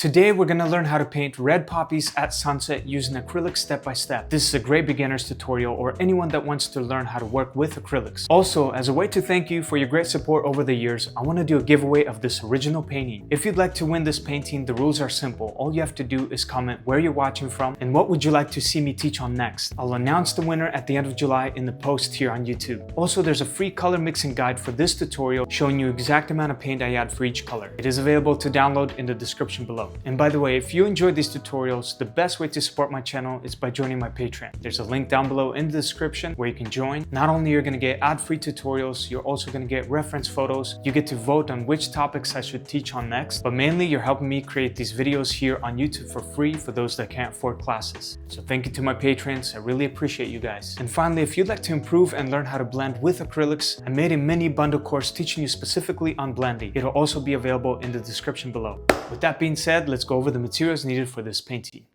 Today we're going to learn how to paint red poppies at sunset using acrylic step by step. This is a great beginner's tutorial or anyone that wants to learn how to work with acrylics. Also, as a way to thank you for your great support over the years, I want to do a giveaway of this original painting. If you'd like to win this painting, the rules are simple. All you have to do is comment where you're watching from and what would you like to see me teach on next. I'll announce the winner at the end of July in the post here on YouTube. Also, there's a free color mixing guide for this tutorial showing you exact amount of paint I add for each color. It is available to download in the description below. And by the way, if you enjoyed these tutorials, the best way to support my channel is by joining my Patreon. There's a link down below in the description where you can join. Not only you're going to get ad-free tutorials, you're also going to get reference photos. You get to vote on which topics I should teach on next, but mainly you're helping me create these videos here on YouTube for free for those that can't afford classes. So thank you to my patrons. I really appreciate you guys. And finally, if you'd like to improve and learn how to blend with acrylics, I made a mini bundle course teaching you specifically on blending. It'll also be available in the description below. With that being said, let's go over the materials needed for this painting.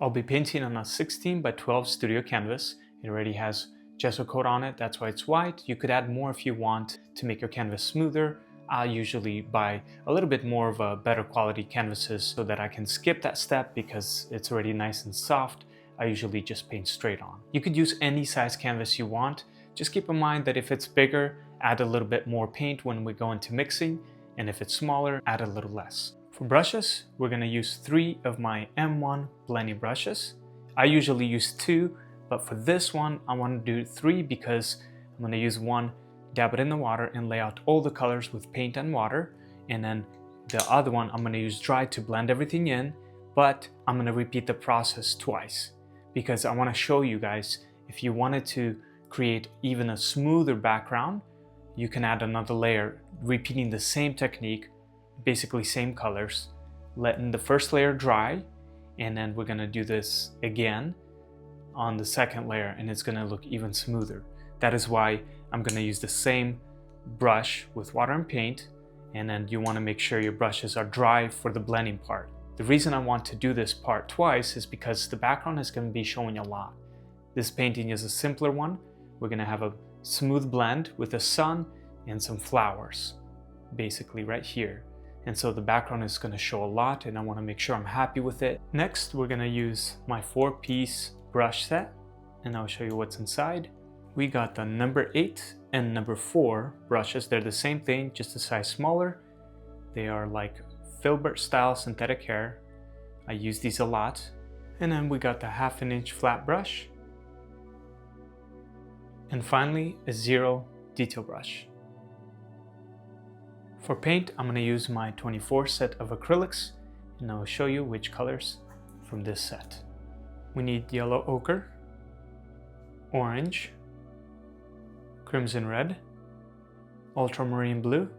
I'll be painting on a 16 by 12 studio canvas. It already has gesso coat on it, that's why it's white. You could add more if you want to make your canvas smoother. I usually buy a little bit more of a better quality canvases so that I can skip that step because it's already nice and soft. I usually just paint straight on. You could use any size canvas you want. Just keep in mind that if it's bigger, add a little bit more paint when we go into mixing, and if it's smaller, add a little less. For brushes, we're going to use 3 of my M1 blending brushes. I usually use 2, but for this one, I want to do 3 because I'm going to use one, dab it in the water and lay out all the colors with paint and water. And then the other one, I'm going to use dry to blend everything in, but I'm going to repeat the process twice because I want to show you guys if you wanted to create even a smoother background, you can add another layer, repeating the same technique, basically same colors, letting the first layer dry, and then we're going to do this again on the second layer and it's going to look even smoother. That is why I'm going to use the same brush with water and paint, and then you want to make sure your brushes are dry for the blending part. The reason I want to do this part twice is because the background is going to be showing a lot. This painting is a simpler one. We're going to have a smooth blend with the sun and some flowers basically right here. And so the background is going to show a lot and I want to make sure I'm happy with it. Next, we're going to use my 4-piece brush set and I'll show you what's inside. We got the number 8 and number 4 brushes. They're the same thing, just a size smaller. They are like filbert style synthetic hair. I use these a lot. And then we got the 1/2 inch flat brush. And finally, a 0 detail brush. For paint, I'm going to use my 24 set of acrylics and I'll show you which colors from this set. We need yellow ochre, orange, crimson red, ultramarine blue,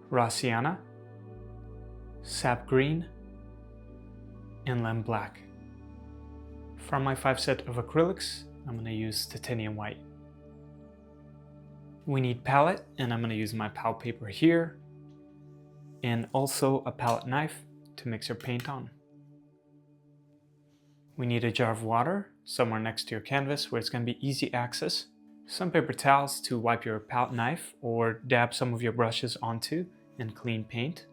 raw sienna, sap green, and lemon black. For my 5 set of acrylics, I'm going to use titanium white. We need palette, and I'm going to use my palette paper here, and also a palette knife to mix your paint on. We need a jar of water somewhere next to your canvas where it's going to be easy access, some paper towels to wipe your palette knife or dab some of your brushes onto and clean paint.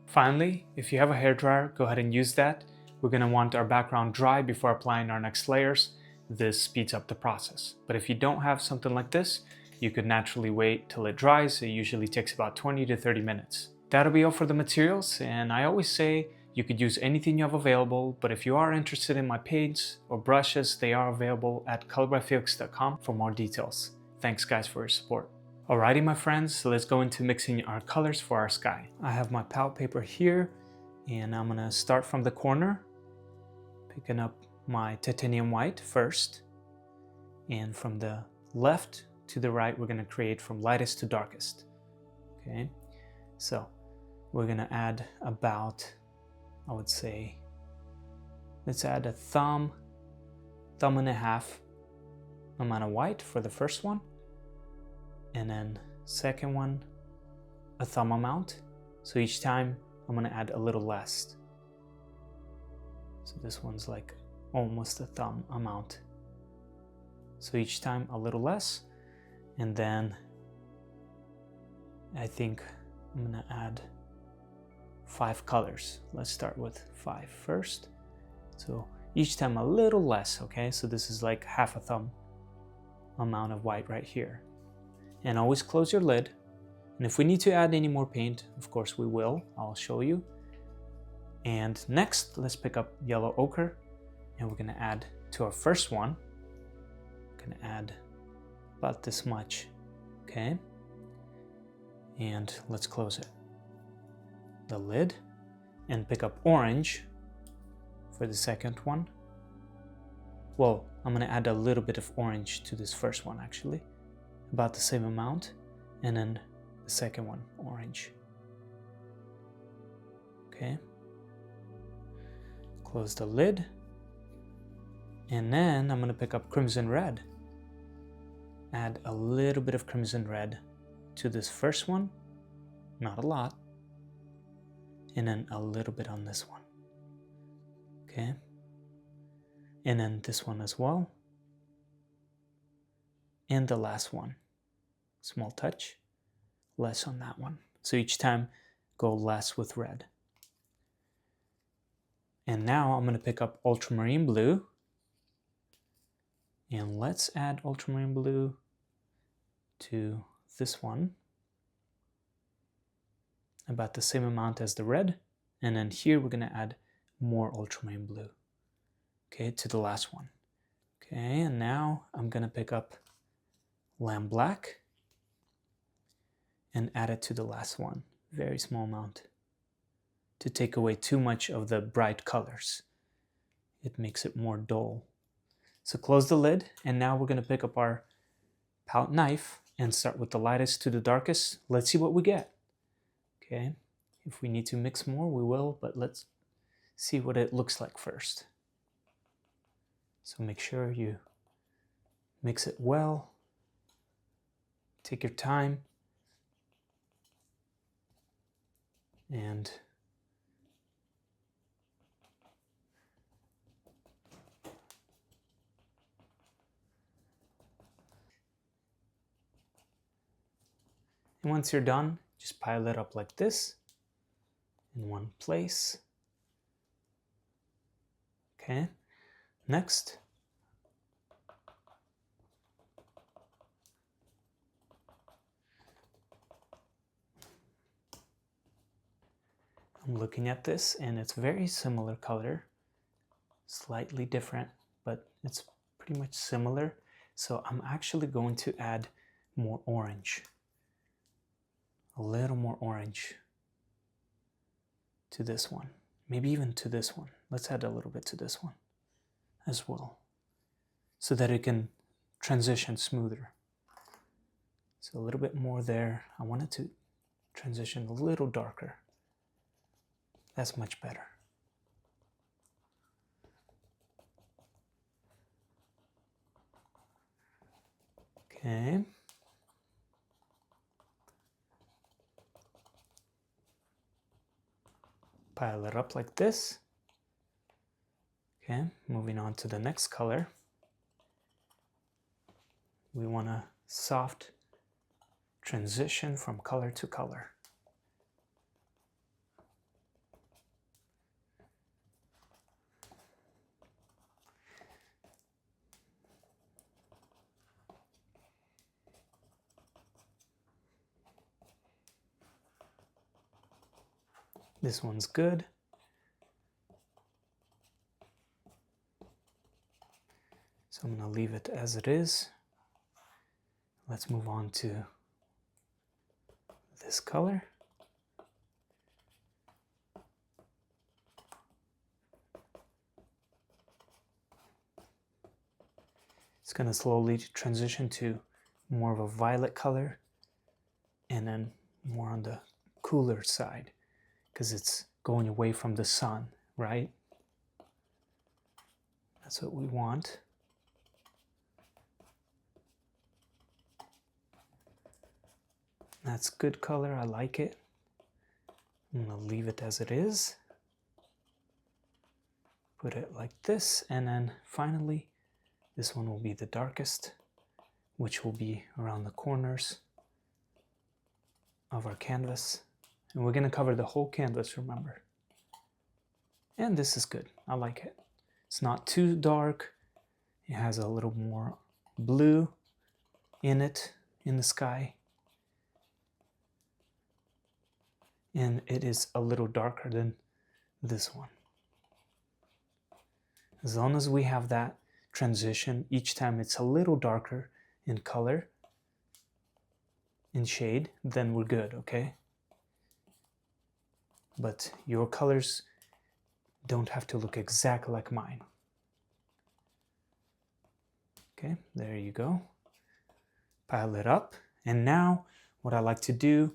Finally, if you have a hairdryer, go ahead and use that. We're going to want our background dry before applying our next layers. This speeds up the process. But if you don't have something like this, you could naturally wait till it dries. It usually takes about 20 to 30 minutes. That'll be all for the materials, and I always say you could use anything you have available, but if you are interested in my paints or brushes, they are available at ColorByFeliks.com for more details. Thanks guys for your support. Alrighty my friends, so let's go into mixing our colors for our sky. I have my palette paper here, and I'm gonna start from the corner, picking up my titanium white first, and from the left to the right, we're going to create from lightest to darkest. Okay, so we're going to add about, I would say, let's add a thumb and a half amount of white for the first one, and then second one, a thumb amount. So each time I'm going to add a little less. So this one's like almost a thumb amount. So each time a little less. And then I think I'm gonna add 5 colors. Let's start with 5 first. So each time a little less, okay? So this is like half a thumb amount of white right here. And always close your lid. And if we need to add any more paint, of course we will. I'll show you. And next, let's pick up yellow ochre, and we're gonna add to our first one. We're gonna add about this much, okay? And let's close it. The lid, and pick up orange for the second one. Well, I'm gonna add a little bit of orange to this first one actually, about the same amount, and then the second one, orange. Okay. Close the lid, and then I'm gonna pick up crimson red. Add a little bit of crimson red to this first one, not a lot, and then a little bit on this one. Okay, and then this one as well, and the last one, small touch, less on that one. So each time go less with red. And now I'm going to pick up ultramarine blue, and let's add ultramarine blue to this one, about the same amount as the red, and then here we're going to add more ultramarine blue, okay, to the last one. Okay, and now I'm going to pick up lamb black and add it to the last one, very small amount, to take away too much of the bright colors. It makes it more dull. So close the lid, and now we're going to pick up our palette knife and start with the lightest to the darkest. Let's see what we get. Okay, if we need to mix more, we will, but let's see what it looks like first. So make sure you mix it well. Take your time. And once you're done, just pile it up like this in one place. Okay, next, I'm looking at this and it's very similar color, slightly different, but it's pretty much similar. So I'm actually going to add more orange, a little more orange to this one, maybe even to this one. Let's add a little bit to this one as well, so that it can transition smoother. So a little bit more there. I want it to transition a little darker. That's much better. Okay. Pile it up like this. Okay, moving on to the next color. We want a soft transition from color to color. This one's good. So I'm going to leave it as it is. Let's move on to this color. It's going to slowly transition to more of a violet color, and then more on the cooler side, because it's going away from the sun, right? That's what we want. That's good color, I like it. I'm gonna leave it as it is. Put it like this, and then finally, this one will be the darkest, which will be around the corners of our canvas. And we're going to cover the whole canvas, remember. And this is good. I like it. It's not too dark. It has a little more blue in it, in the sky. And it is a little darker than this one. As long as we have that transition, each time it's a little darker in color, in shade, then we're good, okay? But your colors don't have to look exactly like mine. Okay, there you go. Pile it up. And now what I like to do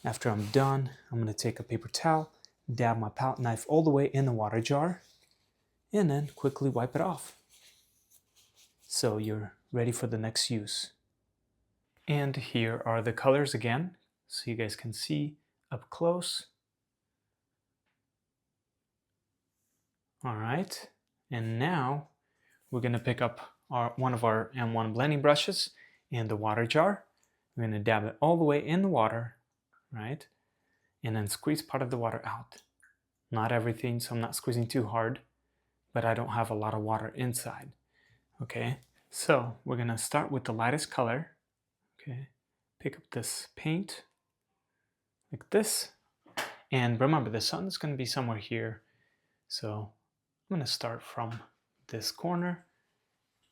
after I'm done, I'm going to take a paper towel, dab my palette knife all the way in the water jar, and then quickly wipe it off. So you're ready for the next use. And here are the colors again, so you guys can see up close. All right, and now we're going to pick up one of our M1 blending brushes in the water jar. We're going to dab it all the way in the water, right? And then squeeze part of the water out. Not everything, so I'm not squeezing too hard, but I don't have a lot of water inside. Okay, so we're going to start with the lightest color. Okay, pick up this paint like this. And remember, the sun is going to be somewhere here. So I'm going to start from this corner.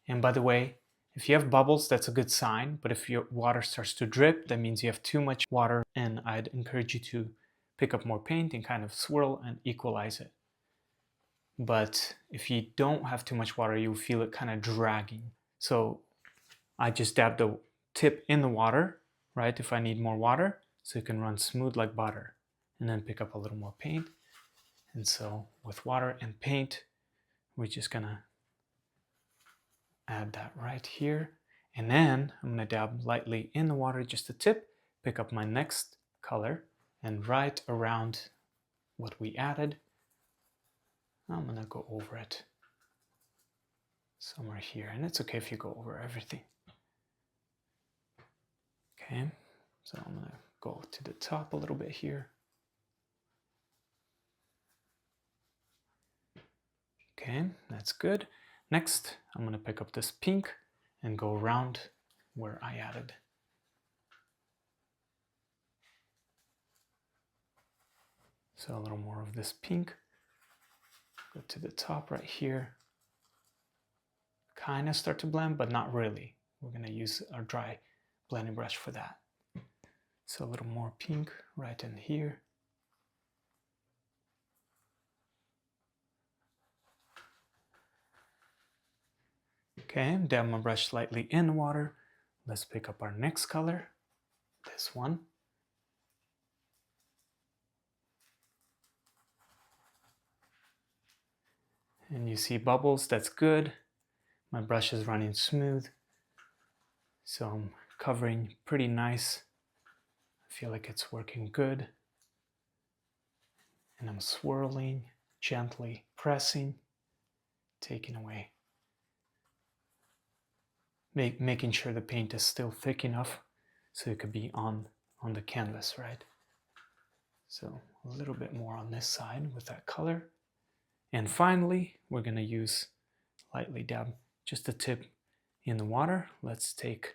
And by the way, if you have bubbles, that's a good sign. But if your water starts to drip, that means you have too much water. And I'd encourage you to pick up more paint and kind of swirl and equalize it. But if you don't have too much water, you'll feel it kind of dragging. So I just dab the tip in the water, right? If I need more water, so it can run smooth like butter. And then pick up a little more paint. And so with water and paint, we're just gonna add that right here. And then I'm gonna dab lightly in the water, just a tip, pick up my next color, and right around what we added, I'm gonna go over it somewhere here. And it's okay if you go over everything. Okay, so I'm gonna go to the top a little bit here. Okay, that's good. Next, I'm going to pick up this pink and go around where I added. So a little more of this pink. Go to the top right here. Kind of start to blend, but not really. We're going to use our dry blending brush for that. So a little more pink right in here. Okay, dab my brush slightly in the water. Let's pick up our next color, this one. And you see bubbles, that's good. My brush is running smooth. So I'm covering pretty nice. I feel like it's working good. And I'm swirling, gently pressing, taking away. Making sure the paint is still thick enough so it could be on the canvas, right? So a little bit more on this side with that color. And finally, we're going to use lightly dab just a tip in the water. Let's take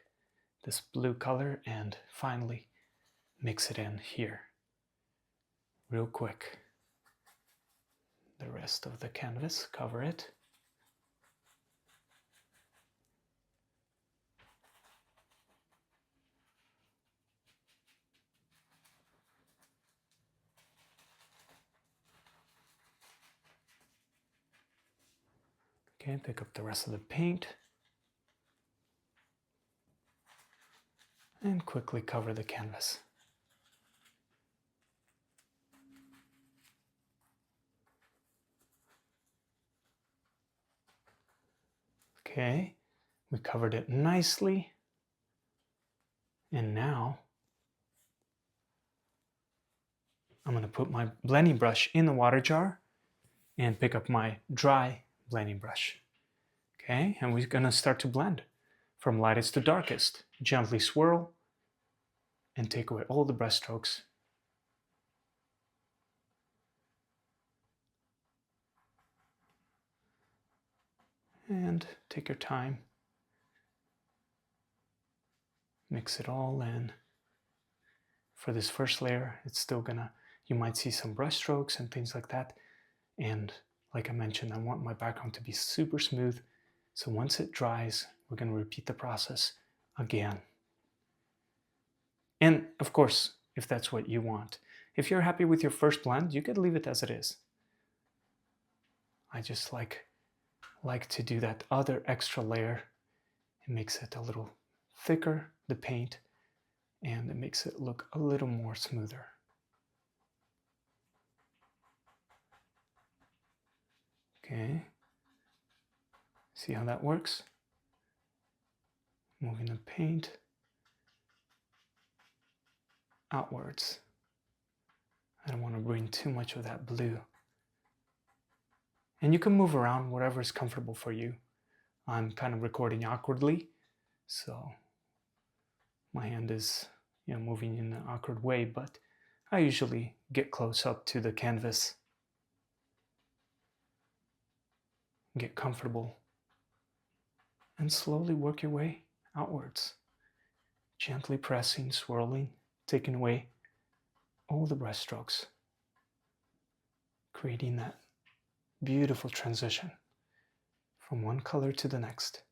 this blue color and finally mix it in here real quick. The rest of the canvas, cover it. Okay, pick up the rest of the paint and quickly cover the canvas. Okay, we covered it nicely. And now I'm going to put my blending brush in the water jar and pick up my dry blending brush. Okay, and we're going to start to blend from lightest to darkest. Gently swirl and take away all the brush strokes. And take your time. Mix it all in. For this first layer, it's still gonna, you might see some brush strokes and things like that. And like I mentioned, I want my background to be super smooth. So once it dries, we're gonna repeat the process again. And of course, if that's what you want. If you're happy with your first blend, you could leave it as it is. I just like to do that other extra layer. It makes it a little thicker, the paint, and it makes it look a little more smoother. Okay, see how that works? Moving the paint outwards. I don't want to bring too much of that blue. And you can move around whatever is comfortable for you. I'm kind of recording awkwardly, so my hand is, moving in an awkward way, but I usually get close up to the canvas, get comfortable, and slowly work your way outwards, gently pressing, swirling, taking away all the brush strokes, creating that beautiful transition from one color to the next.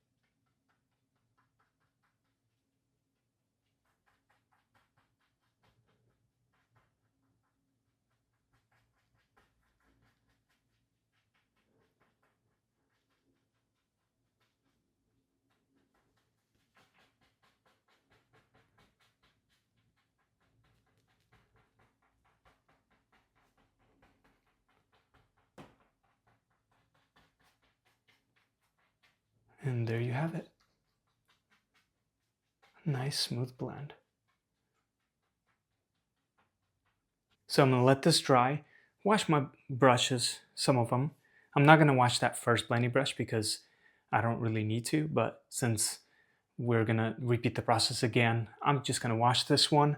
And there you have it. Nice smooth blend. So I'm going to let this dry, wash my brushes, some of them. I'm not going to wash that first blending brush because I don't really need to, but since we're going to repeat the process again, I'm just going to wash this one,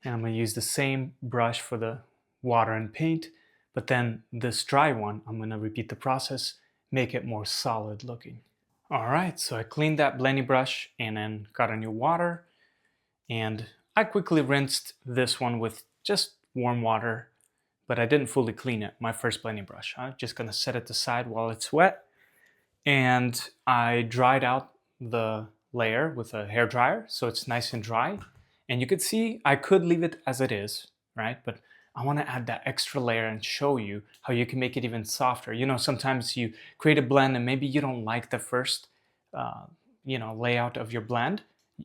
and I'm going to use the same brush for the water and paint, but then this dry one, I'm going to repeat the process, make it more solid looking. Alright, so I cleaned that blending brush and then got a new water, and I quickly rinsed this one with just warm water, but I didn't fully clean it, my first blending brush. I'm just gonna set it aside while it's wet, and I dried out the layer with a hair dryer so it's nice and dry. And you could see I could leave it as it is, right? But I want to add that extra layer and show you how you can make it even softer. Sometimes you create a blend and maybe you don't like the first layout of your blend.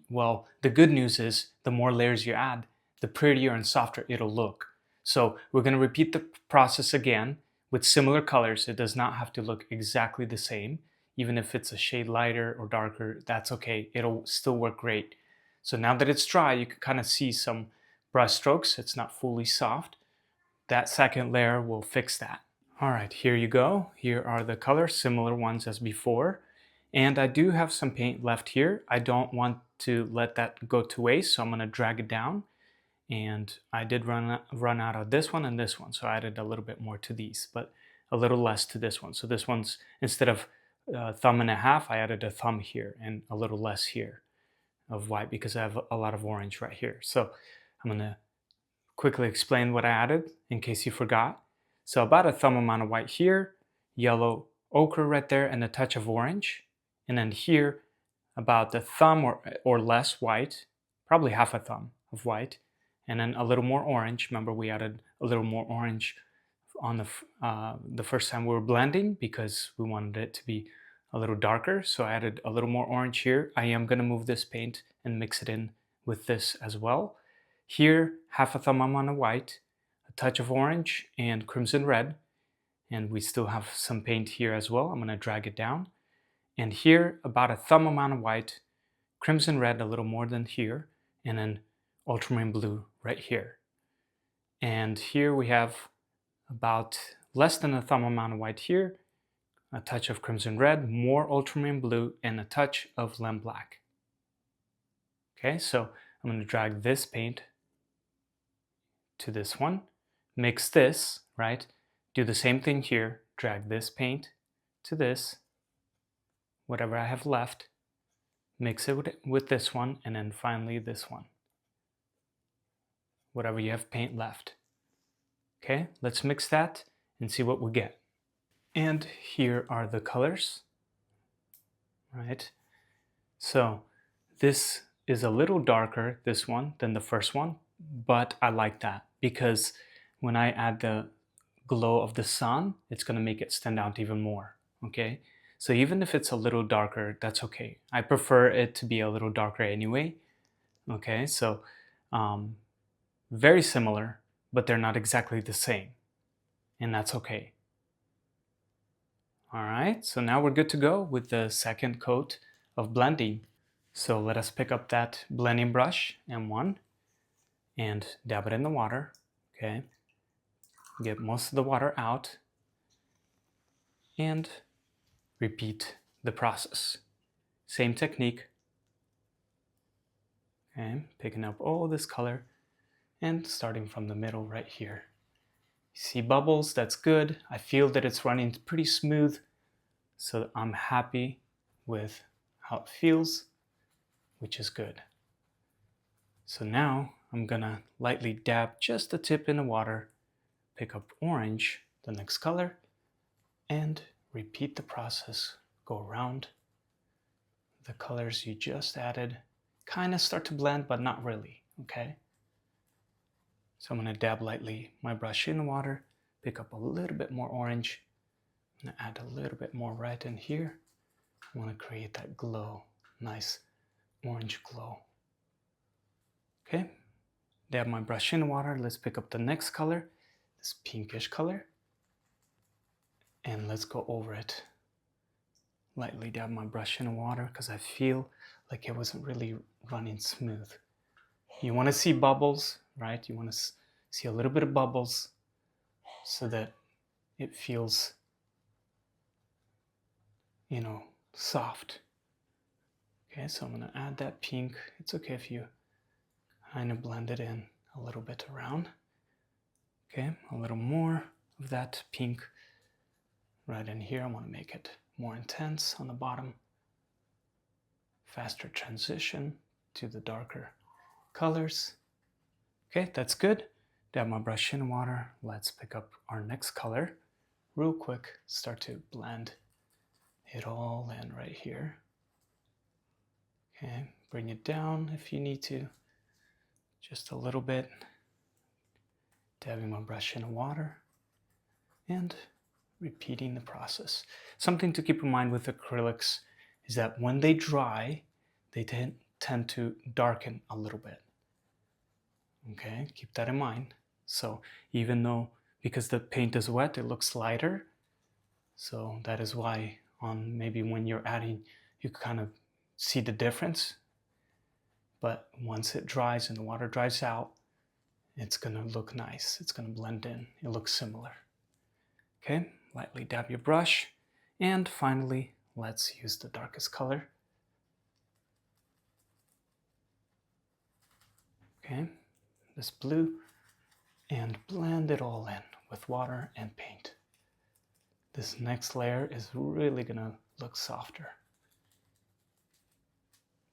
Well, the good news is the more layers you add, the prettier and softer it'll look. So we're going to repeat the process again with similar colors. It does not have to look exactly the same. Even if it's a shade lighter or darker, that's okay. It'll still work great. So now that it's dry, you can kind of see some brush strokes. It's not fully soft. That second layer will fix that. All right, here you go. Here are the colors, similar ones as before. And I do have some paint left here. I don't want to let that go to waste, so I'm going to drag it down. And I did run out of this one and this one, so I added a little bit more to these, but a little less to this one. So this one's, instead of thumb and a half, I added a thumb here and a little less here of white because I have a lot of orange right here. So I'm going to quickly explain what I added in case you forgot. So about a thumb amount of white here, yellow ochre right there, and a touch of orange. And then here, about the thumb or less white, probably half a thumb of white, and then a little more orange. Remember, we added a little more orange on the first time we were blending because we wanted it to be a little darker. So I added a little more orange here. I am going to move this paint and mix it in with this as well. Here, half a thumb amount of white, a touch of orange and crimson red. And we still have some paint here as well. I'm going to drag it down. And here, about a thumb amount of white, crimson red a little more than here, and then ultramarine blue right here. And here we have about less than a thumb amount of white here, a touch of crimson red, more ultramarine blue, and a touch of lamp black. Okay, so I'm going to drag this paint to this one, mix this, right? Do the same thing here, drag this paint to this, whatever I have left, mix it with this one, and then finally this one. Whatever you have paint left. Okay, let's mix that and see what we get. And here are the colors, right? So this is a little darker, this one, than the first one, but I like that because when I add the glow of the sun, it's gonna make it stand out even more, okay? So even if it's a little darker, that's okay. I prefer it to be a little darker anyway, okay? So very similar, but they're not exactly the same, and that's okay. All right, so now we're good to go with the second coat of blending. So let us pick up that blending brush, M1, and dab it in the water, okay? Get most of the water out, and repeat the process. Same technique, okay? Picking up all this color, and starting from the middle right here. You see bubbles, that's good. I feel that it's running pretty smooth, so I'm happy with how it feels, which is good. So now I'm gonna lightly dab just the tip in the water, pick up orange, the next color, and repeat the process. Go around the colors you just added, kind of start to blend, but not really, okay? So I'm gonna dab lightly my brush in the water, pick up a little bit more orange, I'm gonna add a little bit more red in here. I wanna create that glow, nice orange glow. Okay, dab my brush in the water, let's pick up the next color, this pinkish color, and let's go over it. Lightly dab my brush in the water because I feel like it wasn't really running smooth. You want to see bubbles, right? You want to see a little bit of bubbles so that it feels, you know, soft. Okay, so I'm going to add that pink. It's okay if you kind of blend it in a little bit around. Okay, a little more of that pink right in here. I want to make it more intense on the bottom. Faster transition to the darker colors. Okay, that's good. Dab my brush in water. Let's pick up our next color real quick. Start to blend it all in right here. Okay, bring it down if you need to, just a little bit. Dabbing my brush in water and repeating the process. Something to keep in mind with acrylics is that when they dry, they tend to darken a little bit. Okay, keep that in mind. So even though, because the paint is wet, it looks lighter. So that is why on maybe when you're adding, you kind of see the difference. But once it dries and the water dries out, it's gonna look nice. It's gonna blend in. It looks similar. Okay, lightly dab your brush. And finally, let's use the darkest color. Okay, this blue, and blend it all in with water and paint. This next layer is really gonna look softer.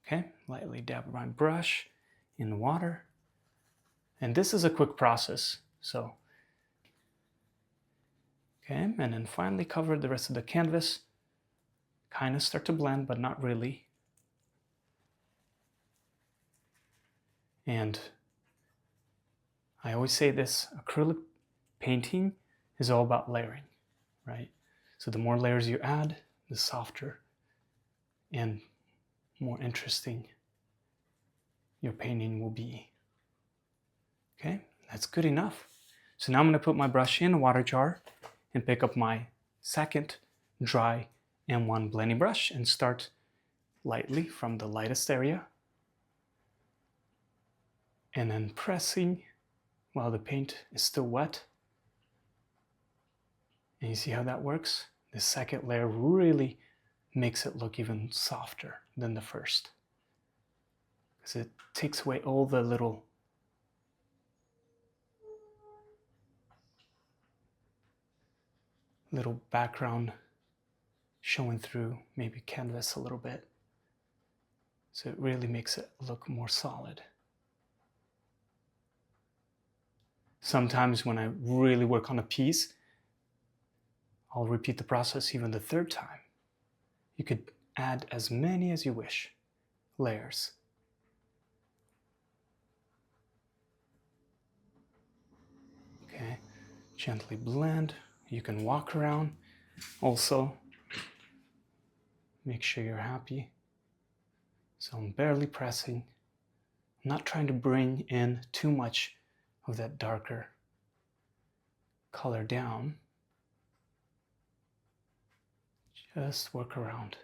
Okay, lightly dab my brush in the water. And this is a quick process, so. Okay, and then finally cover the rest of the canvas. Kind of start to blend, but not really. And I always say this, acrylic painting is all about layering, right? So the more layers you add, the softer and more interesting your painting will be. Okay, that's good enough. So now I'm going to put my brush in a water jar and pick up my second dry M1 blending brush and start lightly from the lightest area and then pressing while the paint is still wet. And you see how that works? The second layer really makes it look even softer than the first, because it takes away all the little background showing through maybe canvas a little bit. So it really makes it look more solid. Sometimes when I really work on a piece, I'll repeat the process even the third time. You could add as many as you wish, layers. Okay, gently blend. You can walk around. Also, make sure you're happy. So I'm barely pressing. I'm not trying to bring in too much of that darker color down. Just work around.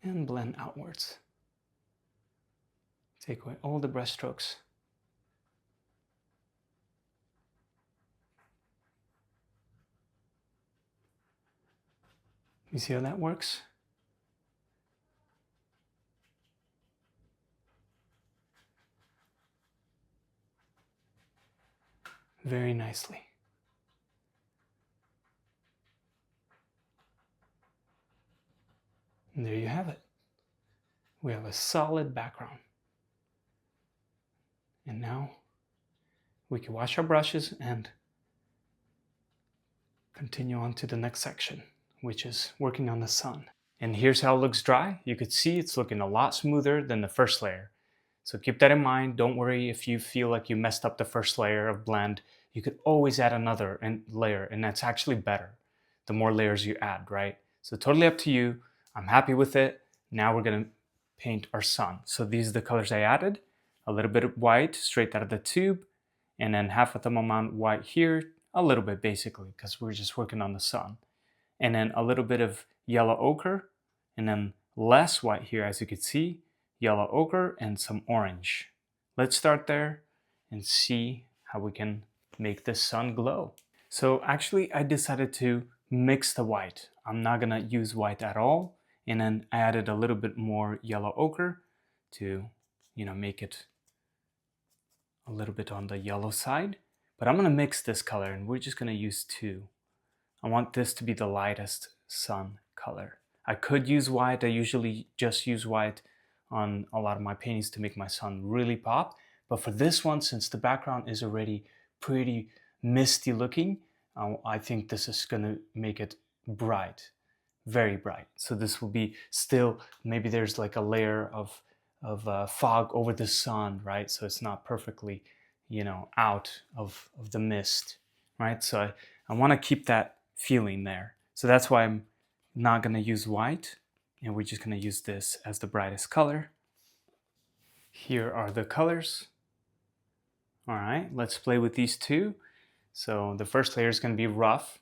And blend outwards. Take away all the brush strokes. You see how that works? Very nicely. And there you have it. We have a solid background. And now we can wash our brushes and continue on to the next section, which is working on the sun. And here's how it looks dry. You could see it's looking a lot smoother than the first layer. So keep that in mind. Don't worry if you feel like you messed up the first layer of blend. You could always add another layer, and that's actually better the more layers you add, right? So totally up to you. I'm happy with it. Now we're gonna paint our sun. So these are the colors I added. A little bit of white straight out of the tube, and then half of the amount white here, a little bit basically, because we're just working on the sun. And then a little bit of yellow ochre, and then less white here, as you can see, yellow ochre and some orange. Let's start there and see how we can make the sun glow. So actually I decided to mix the white. I'm not gonna use white at all. And then I added a little bit more yellow ochre to, make it a little bit on the yellow side. But I'm gonna mix this color, and we're just gonna use two. I want this to be the lightest sun color. I could use white. I usually just use white on a lot of my paintings to make my sun really pop. But for this one, since the background is already pretty misty looking, I think this is gonna make it bright, very bright. So this will be still, maybe there's like a layer of fog over the sun, right? So it's not perfectly, out of the mist, right? So I wanna keep that feeling there. So that's why I'm not gonna use white, and we're just gonna use this as the brightest color. Here are the colors. All right, let's play with these two. So the first layer is gonna be rough.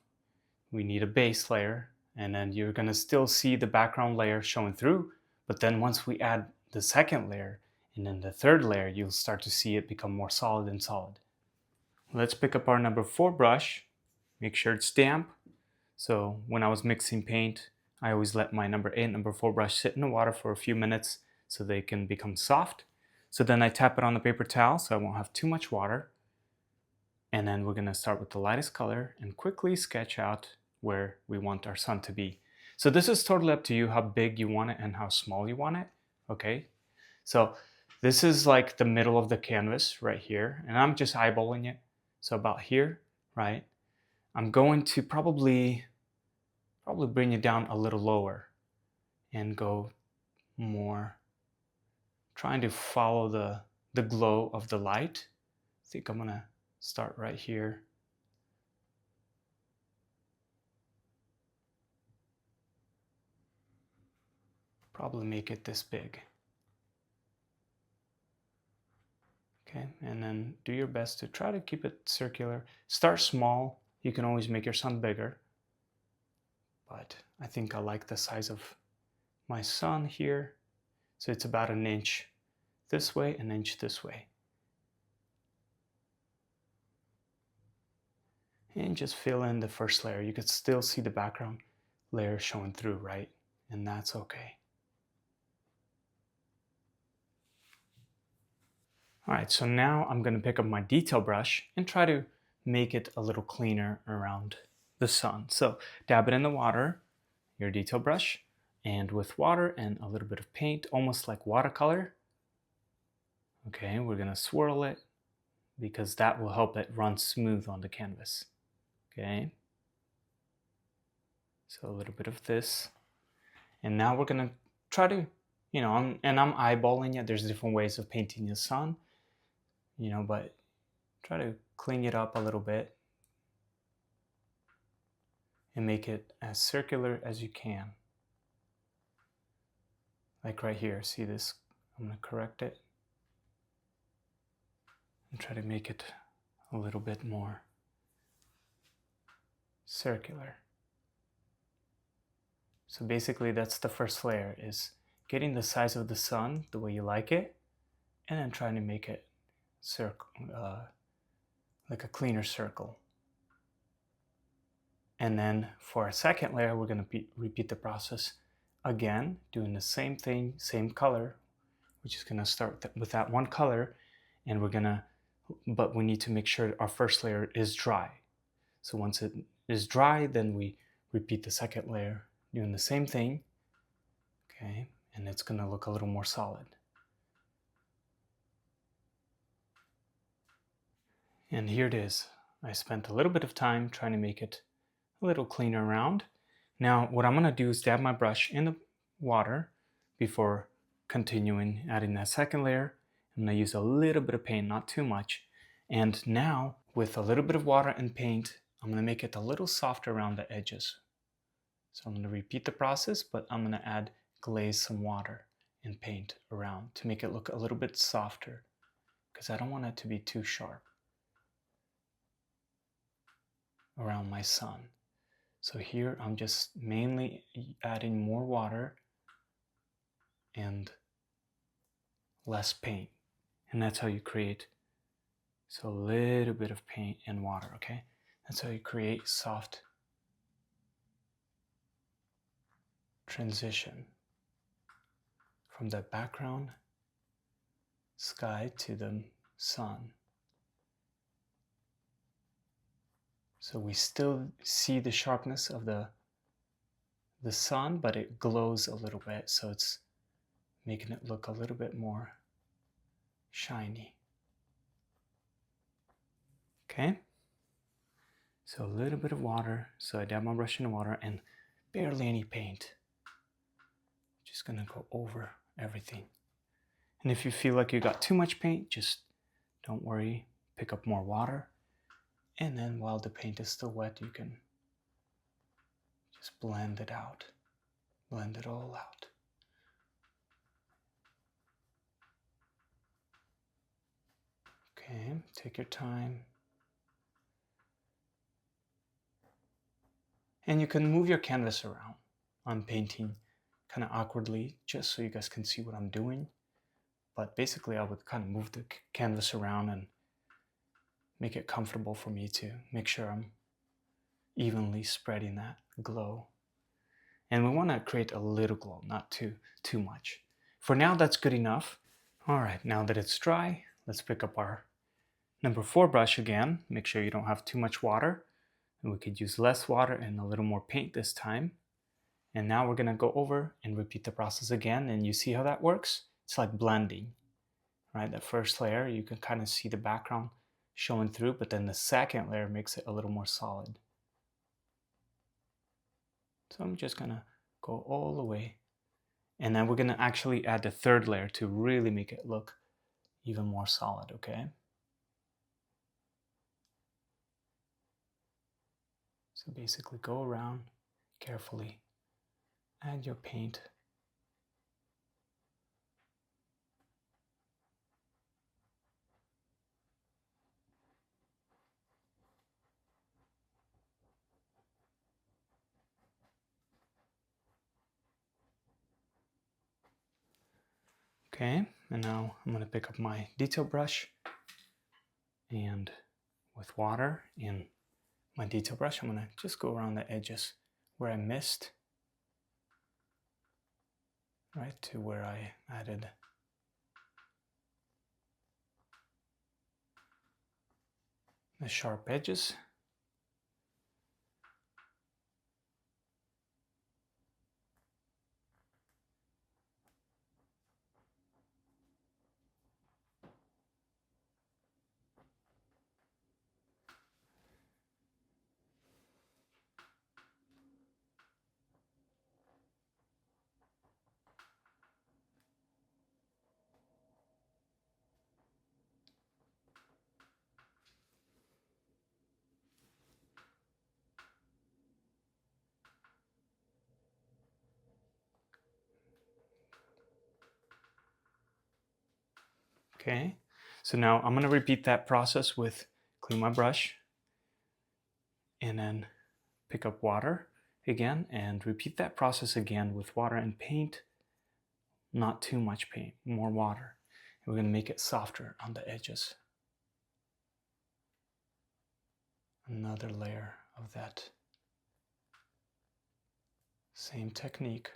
We need a base layer, and then you're gonna still see the background layer showing through, but then once we add the second layer and then the third layer, you'll start to see it become more solid and solid. Let's pick up our number 4 brush. Make sure it's damp. So when I was mixing paint, I always let my number 8 and number 4 brush sit in the water for a few minutes so they can become soft. So then I tap it on the paper towel so I won't have too much water. And then we're gonna start with the lightest color and quickly sketch out where we want our sun to be. So this is totally up to you how big you want it and how small you want it, okay? So this is like the middle of the canvas right here, and I'm just eyeballing it. So about here, right? I'm going to probably bring it down a little lower and go more, trying to follow the glow of the light. I think I'm gonna start right here. Probably make it this big. Okay, and then do your best to try to keep it circular. Start small. You can always make your sun bigger. But I think I like the size of my sun here. So it's about an inch this way, an inch this way. And just fill in the first layer. You could still see the background layer showing through, right? And that's okay. All right, so now I'm gonna pick up my detail brush and try to make it a little cleaner around the sun. So dab it in the water, your detail brush, and with water and a little bit of paint, almost like watercolor. Okay, we're gonna swirl it because that will help it run smooth on the canvas. Okay, so a little bit of this. And now we're gonna try to, I'm eyeballing it. There's different ways of painting the sun, but try to clean it up a little bit and make it as circular as you can. Like right here, see this? I'm gonna correct it and try to make it a little bit more circular. So basically that's the first layer, is getting the size of the sun the way you like it, and then trying to make it like a cleaner circle. And then for our second layer, we're going to repeat the process again, doing the same thing, same color, which is going to start with that one color, and but we need to make sure our first layer is dry. So once it is dry, then we repeat the second layer, doing the same thing, okay, and it's going to look a little more solid. And here it is. I spent a little bit of time trying to make it a little cleaner around. Now what I'm going to do is dab my brush in the water before continuing adding that second layer. I'm going to use a little bit of paint, not too much. And now with a little bit of water and paint, I'm going to make it a little softer around the edges. So I'm going to repeat the process, but I'm going to glaze some water and paint around to make it look a little bit softer, because I don't want it to be too sharp around my sun. So here I'm just mainly adding more water and less paint. And that's how you create, so a little bit of paint and water, okay? That's how you create soft transition from the background sky to the sun. So we still see the sharpness of the sun, but it glows a little bit, so it's making it look a little bit more shiny. Okay? So a little bit of water. So I dab my brush in the water and barely any paint. Just gonna go over everything. And if you feel like you got too much paint, just don't worry, pick up more water. And then while the paint is still wet, you can just blend it out. Blend it all out. Okay, take your time. And you can move your canvas around. I'm painting kind of awkwardly just so you guys can see what I'm doing. But basically I would kind of move the canvas around and make it comfortable for me to make sure I'm evenly spreading that glow. And we want to create a little glow, not too much. For now, that's good enough. All right, now that it's dry, let's pick up our number 4 brush again. Make sure you don't have too much water. And we could use less water and a little more paint this time. And now we're going to go over and repeat the process again. And you see how that works? It's like blending, right? The first layer, you can kind of see the background showing through, but then the second layer makes it a little more solid. So I'm just gonna go all the way, and then we're gonna actually add the third layer to really make it look even more solid, okay? So basically go around carefully, add your paint. Okay, and now I'm going to pick up my detail brush, and with water in my detail brush, I'm going to just go around the edges where I missed, right to where I added the sharp edges. Okay, so now I'm going to repeat that process with clean my brush and then pick up water again and repeat that process again with water and paint. Not too much paint, more water. And we're going to make it softer on the edges. Another layer of that same technique.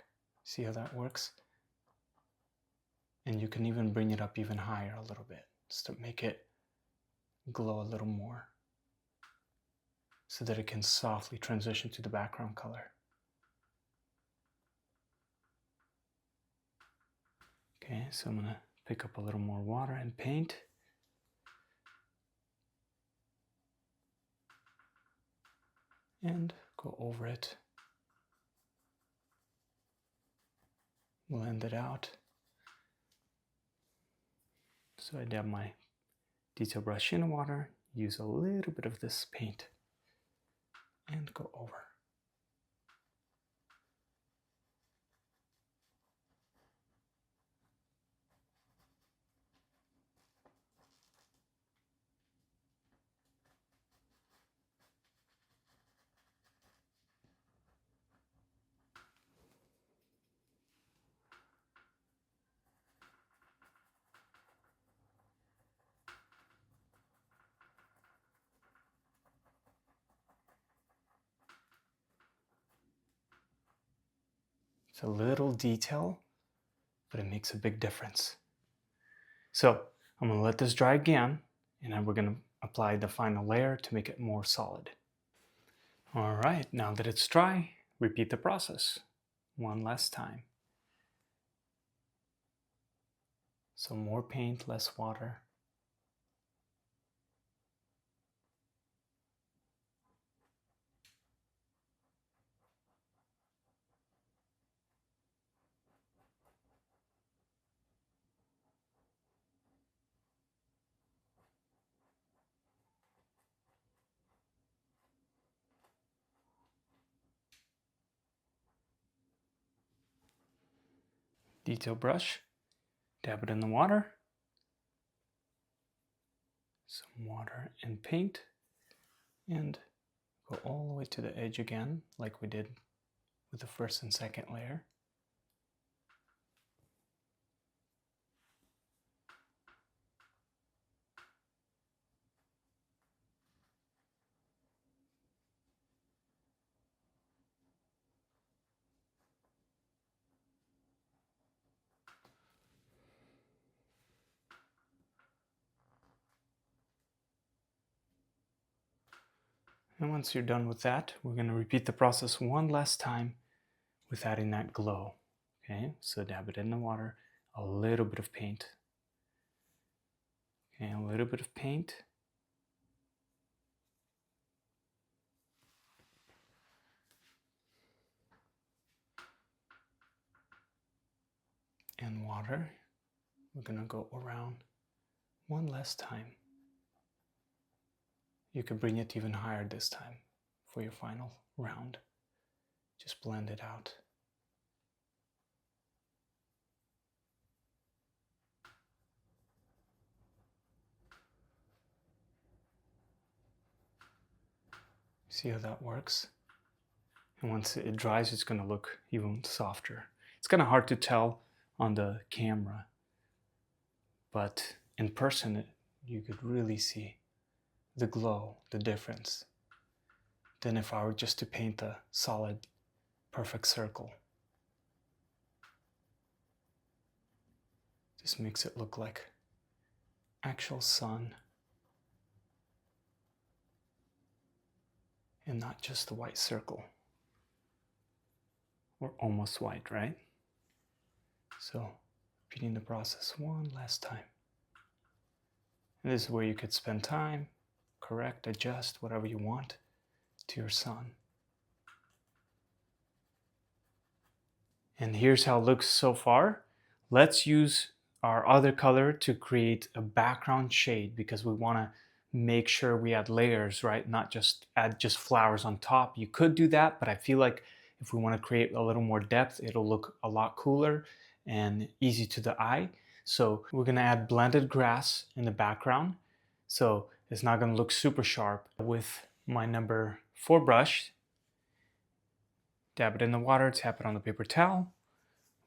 See how that works? And you can even bring it up even higher a little bit, just to make it glow a little more, so that it can softly transition to the background color. Okay, so I'm gonna pick up a little more water and paint. And go over it. Blend it out. So I dab my detail brush in water, use a little bit of this paint, and go over. It's a little detail, but it makes a big difference. So I'm going to let this dry again, and then we're going to apply the final layer to make it more solid. All right, now that it's dry, repeat the process one last time. So more paint, less water. Detail brush, dab it in the water. Some water and paint, and go all the way to the edge again, like we did with the first and second layer. And once you're done with that, we're going to repeat the process one last time with adding that glow. Okay, so dab it in the water, a little bit of paint. Okay, a little bit of paint. And water. We're going to go around one last time. You can bring it even higher this time for your final round. Just blend it out. See how that works? And once it dries, it's going to look even softer. It's kind of hard to tell on the camera, but in person, you could really see the glow, the difference, than if I were just to paint a solid, perfect circle. Just makes it look like actual sun. and not just the white circle. We're almost white, right? So repeating the process one last time. And this is where you could spend time, correct, adjust, whatever you want to your sun. And here's how it looks so far. Let's use our other color to create a background shade, because we want to make sure we add layers, right? Not just add just flowers on top. You could do that, but I feel like if we want to create a little more depth, it'll look a lot cooler and easy to the eye. So we're going to add blended grass in the background. So it's not going to look super sharp. With my number 4 brush, dab it in the water, tap it on the paper towel.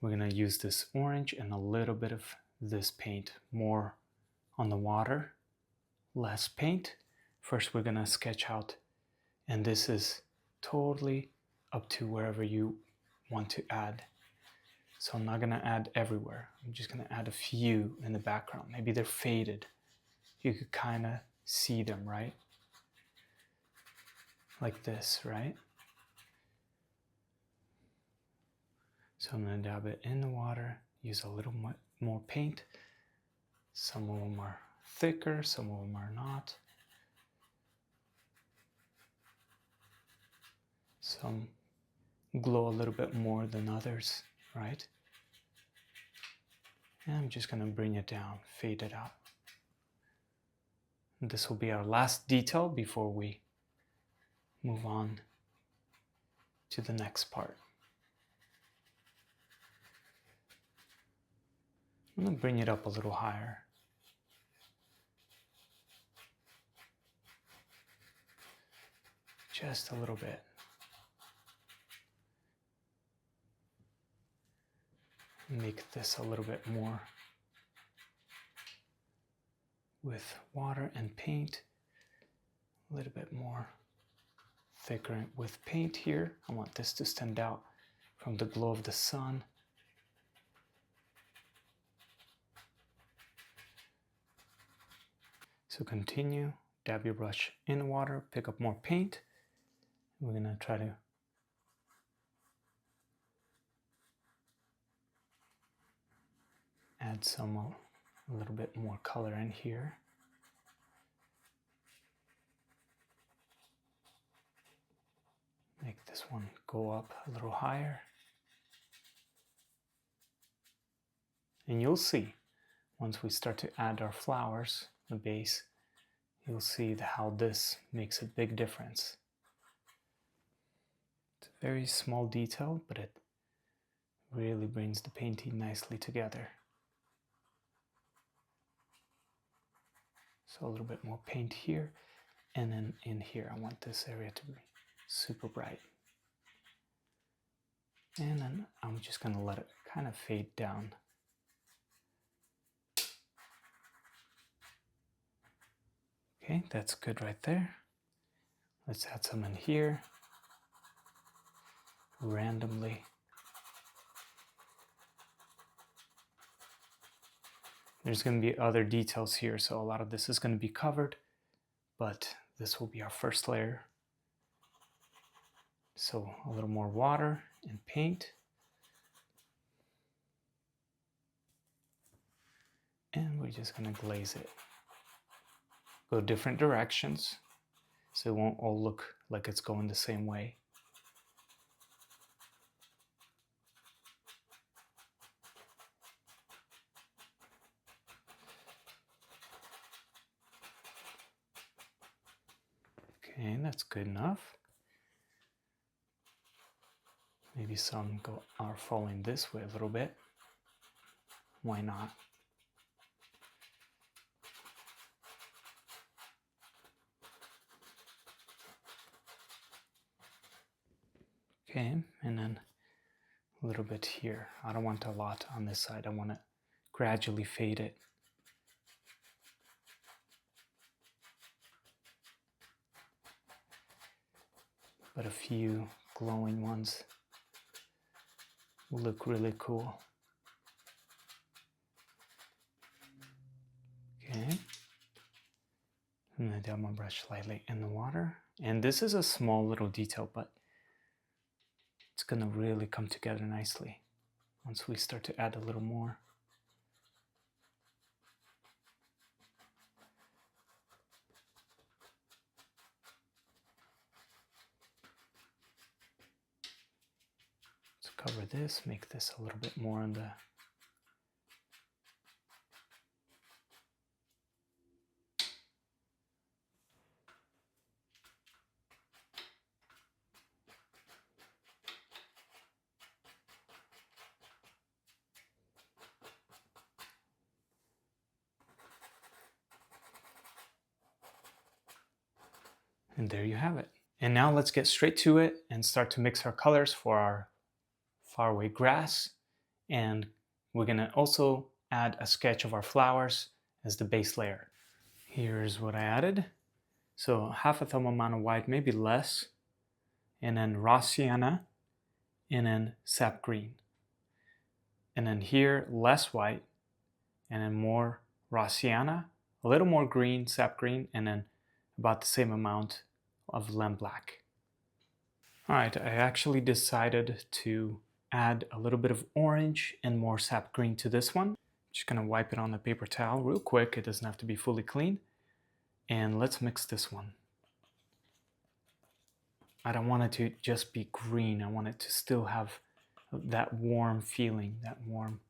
We're going to use this orange and a little bit of this paint, more on the water, less paint. First we're going to sketch out, and this is totally up to wherever you want to add. So I'm not going to add everywhere. I'm just going to add a few in the background. Maybe they're faded. You could kind of see them, right? Like this, right? So I'm going to dab it in the water, use a little more paint. Some of them are thicker, some of them are not. Some glow a little bit more than others, right? And I'm just going to bring it down, fade it out. And this will be our last detail before we move on to the next part. I'm going to bring it up a little higher. Just a little bit. Make this a little bit more with water and paint. A little bit more thicker with paint here. I want this to stand out from the glow of the sun. So continue, dab your brush in the water, pick up more paint. We're going to try to add a little bit more color in here. Make this one go up a little higher. And you'll see, once we start to add our flowers, the base, you'll see how this makes a big difference. It's a very small detail, but it really brings the painting nicely together. So a little bit more paint here, and then in here I want this area to be super bright. And then I'm just going to let it kind of fade down. Okay, that's good right there. Let's add some in here, randomly. There's going to be other details here, so a lot of this is going to be covered, but this will be our first layer. So a little more water and paint. And we're just going to glaze it. Go different directions, so it won't all look like it's going the same way. Okay, that's good enough. Maybe some are falling this way a little bit. Why not? Okay, and then a little bit here. I don't want a lot on this side. I want to gradually fade it. But a few glowing ones will look really cool. Okay, and then dab my brush lightly in the water. And this is a small little detail, but it's gonna really come together nicely once we start to add a little more. Let's cover this, make this a little bit more on the and there you have it. And now let's get straight to it and start to mix our colors for our faraway grass. And we're gonna also add a sketch of our flowers as the base layer. Here's what I added. So half a thumb amount of white, maybe less, and then raw sienna, and then sap green. And then here, less white, and then more raw sienna, a little more green, sap green, and then about the same amount of lem black. All right, I actually decided to add a little bit of orange and more sap green to this one. Just gonna wipe it on the paper towel real quick. It doesn't have to be fully clean. And let's mix this one. I don't want it to just be green. I want it to still have that warm feeling, that warm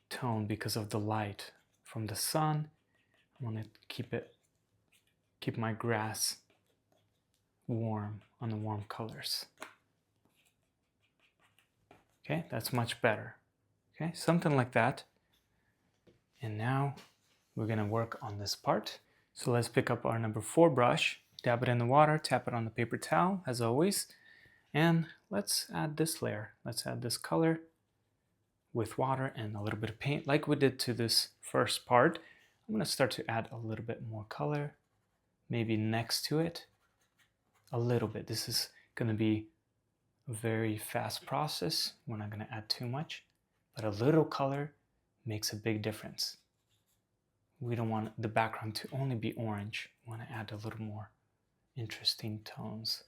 tone because of the light from the sun. I want to keep my grass warm on the warm colors. Okay, that's much better. Okay, something like that. And now we're gonna work on this part. So let's pick up our number 4 brush, dab it in the water, tap it on the paper towel as always, and let's add this layer. Let's add this color with water and a little bit of paint like we did to this first part. I'm gonna start to add a little bit more color, maybe next to it, a little bit. This is gonna be a very fast process. We're not gonna add too much, but a little color makes a big difference. We don't want the background to only be orange. We want to add a little more interesting tones.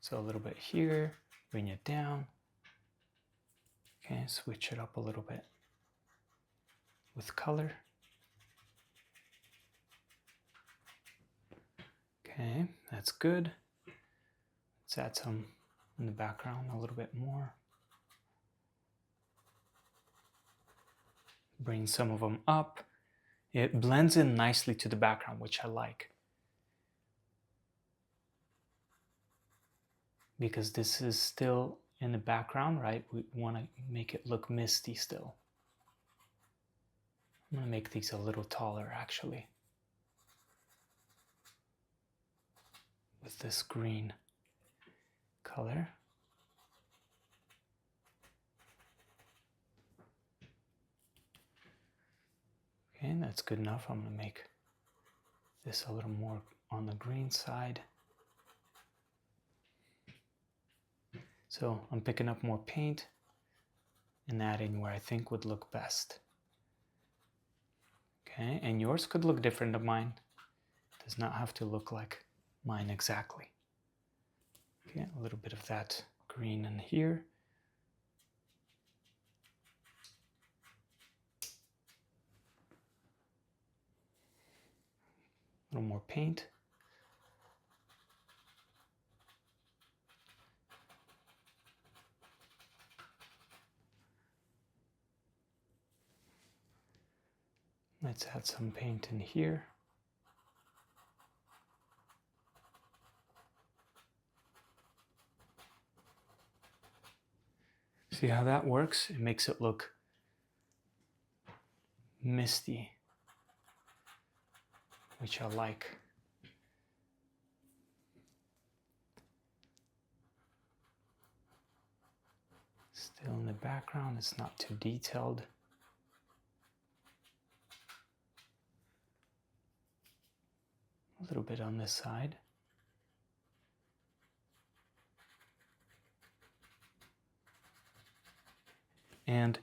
So a little bit here, bring it down. Okay, switch it up a little bit with color. Okay, that's good. Let's add some in the background a little bit more. Bring some of them up. It blends in nicely to the background, which I like. Because this is still in the background, right? We want to make it look misty still. I'm going to make these a little taller actually. With this green color. Okay, that's good enough. I'm going to make this a little more on the green side. So I'm picking up more paint and adding where I think would look best. Okay, and yours could look different than mine. It does not have to look like mine exactly. Okay, a little bit of that green in here. A little more paint. Let's add some paint in here. See how that works? It makes it look misty, which I like. Still in the background, it's not too detailed. A little bit on this side. And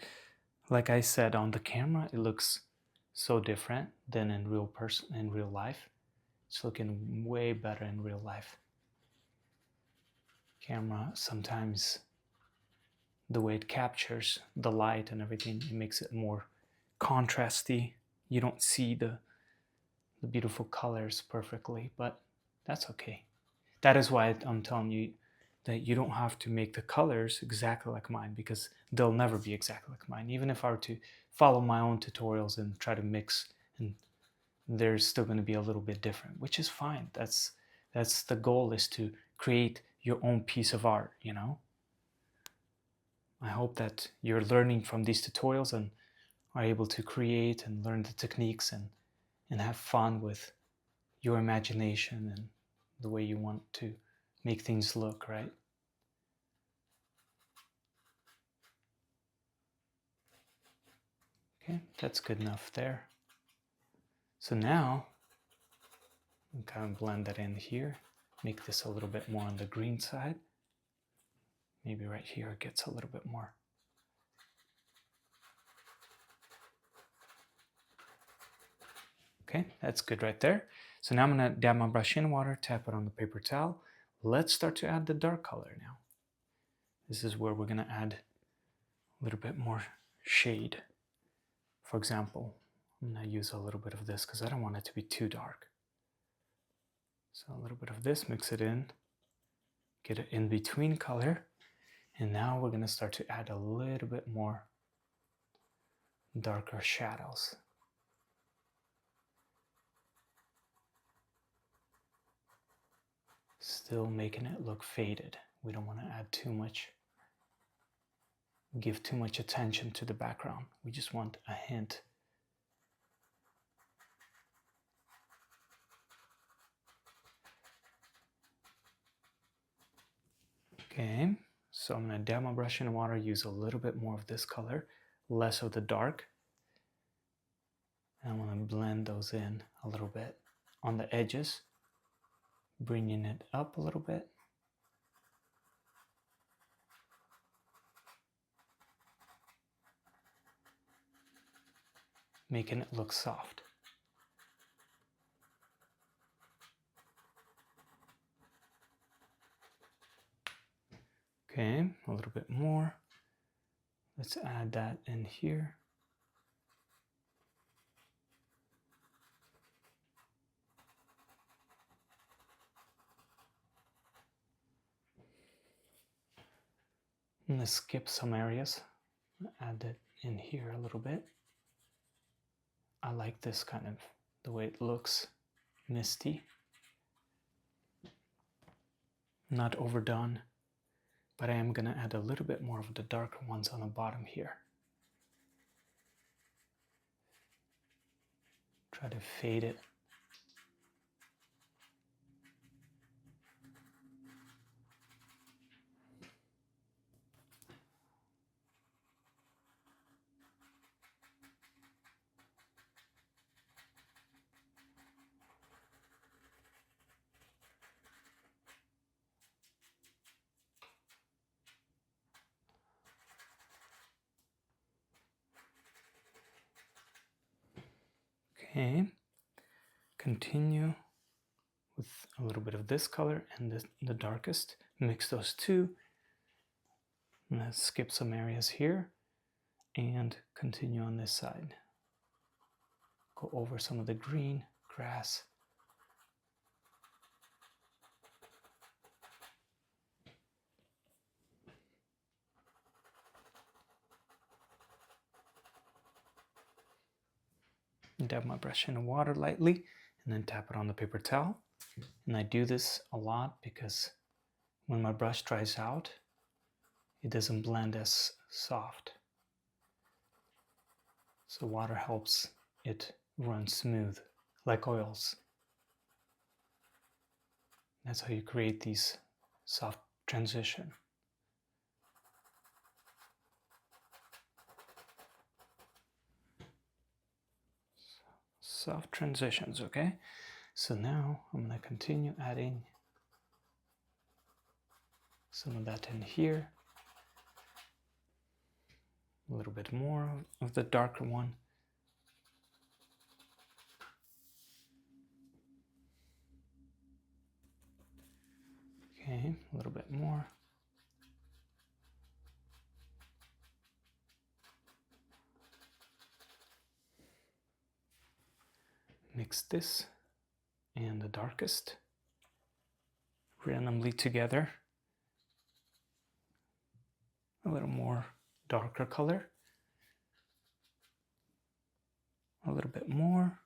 like I said, on the camera, it looks so different than in real life. It's looking way better in real life. Camera, sometimes the way it captures the light and everything, it makes it more contrasty. You don't see the beautiful colors perfectly, but that's okay. That is why I'm telling you that you don't have to make the colors exactly like mine, because they'll never be exactly like mine. Even if I were to follow my own tutorials and try to mix, and they're still going to be a little bit different, which is fine. That's the goal, is to create your own piece of art, you know? I hope that you're learning from these tutorials and are able to create and learn the techniques and have fun with your imagination and the way you want to make things look, right? Okay, that's good enough there. So now, I'm kind of blend that in here, make this a little bit more on the green side. Maybe right here it gets a little bit more. Okay, that's good right there. So now I'm gonna dab my brush in water, tap it on the paper towel. Let's start to add the dark color now. This is where we're gonna add a little bit more shade. For example, I'm gonna use a little bit of this because I don't want it to be too dark. So a little bit of this, mix it in, get an in-between color. And now we're gonna start to add a little bit more darker shadows. Still making it look faded. We don't want to add too much, give too much attention to the background. We just want a hint. Okay, so I'm going to dab my brush in water, use a little bit more of this color, less of the dark. And I want to blend those in a little bit on the edges, bringing it up a little bit. Making it look soft. Okay, a little bit more. Let's add that in here. I'm going to skip some areas, add it in here a little bit. I like this kind of, the way it looks, misty. Not overdone, but I am going to add a little bit more of the darker ones on the bottom here. Try to fade it. Okay, continue with a little bit of this color and the darkest. Mix those two. I'm going to skip some areas here and continue on this side. Go over some of the green grass. Dab my brush in water lightly and then tap it on the paper towel. And I do this a lot because when my brush dries out, it doesn't blend as soft. So water helps it run smooth, like oils. That's how you create these soft transition. Soft transitions, okay? So now I'm going to continue adding some of that in here. A little bit more of the darker one. Okay, a little bit more. Mix this and the darkest randomly together. A little more darker color. A little bit more.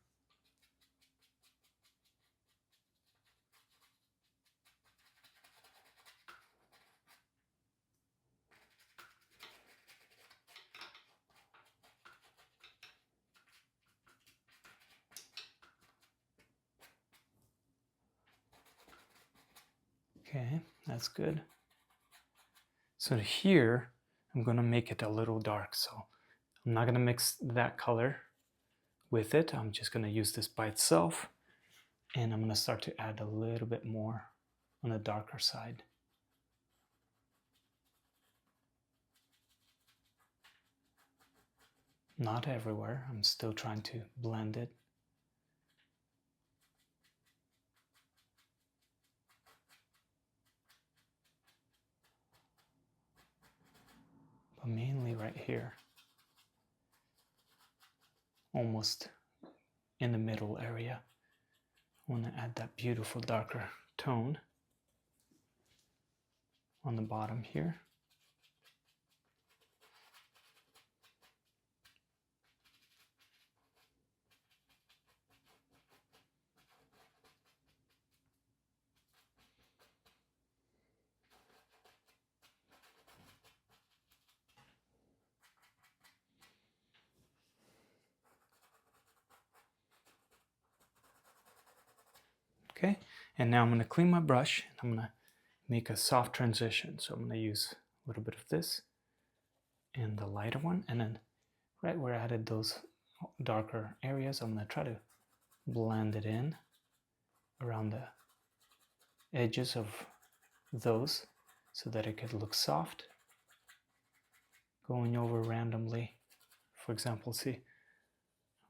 Okay, that's good. So here, I'm gonna make it a little dark, so I'm not gonna mix that color with it. I'm just gonna use this by itself, and I'm gonna start to add a little bit more on the darker side. Not everywhere, I'm still trying to blend it. But mainly right here. Almost in the middle area. I want to add that beautiful darker tone on the bottom here. Okay, and now I'm going to clean my brush and I'm going to make a soft transition. So I'm going to use a little bit of this and the lighter one, and then right where I added those darker areas, I'm going to try to blend it in around the edges of those so that it could look soft. Going over randomly, for example, see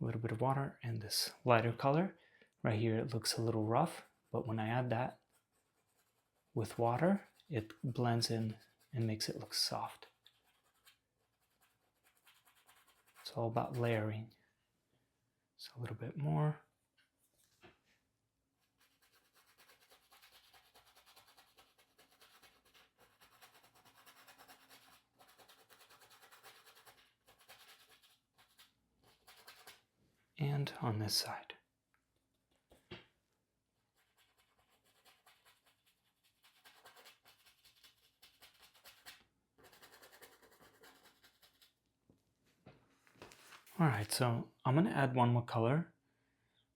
a little bit of water and this lighter color. Right here it looks a little rough, but when I add that with water, it blends in and makes it look soft. It's all about layering. So a little bit more. And on this side. Alright, so I'm going to add one more color,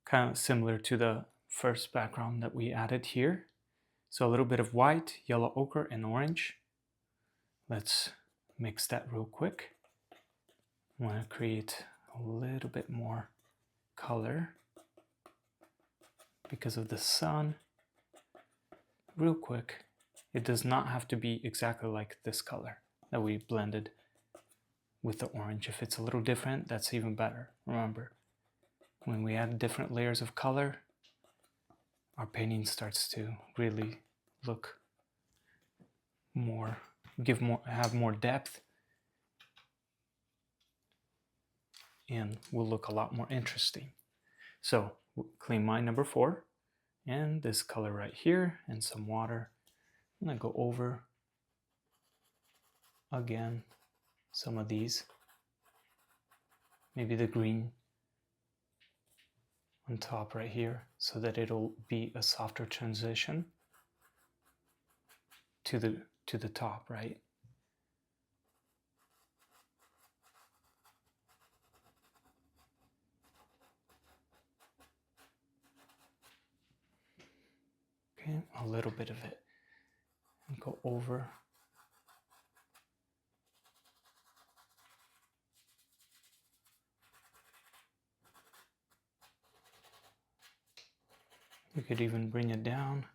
kind of similar to the first background that we added here. So a little bit of white, yellow ochre, and orange. Let's mix that real quick. I want to create a little bit more color because of the sun. Real quick, it does not have to be exactly like this color that we blended with the orange. If it's a little different, that's even better. Remember, when we add different layers of color, our painting starts to really look more, have more depth, and will look a lot more interesting. So we'll clean my number 4 and this color right here and some water. I'm gonna go over again some of these, maybe the green on top right here, so that it'll be a softer transition to the top, right? Okay, a little bit of it, and go over. You could even bring it down.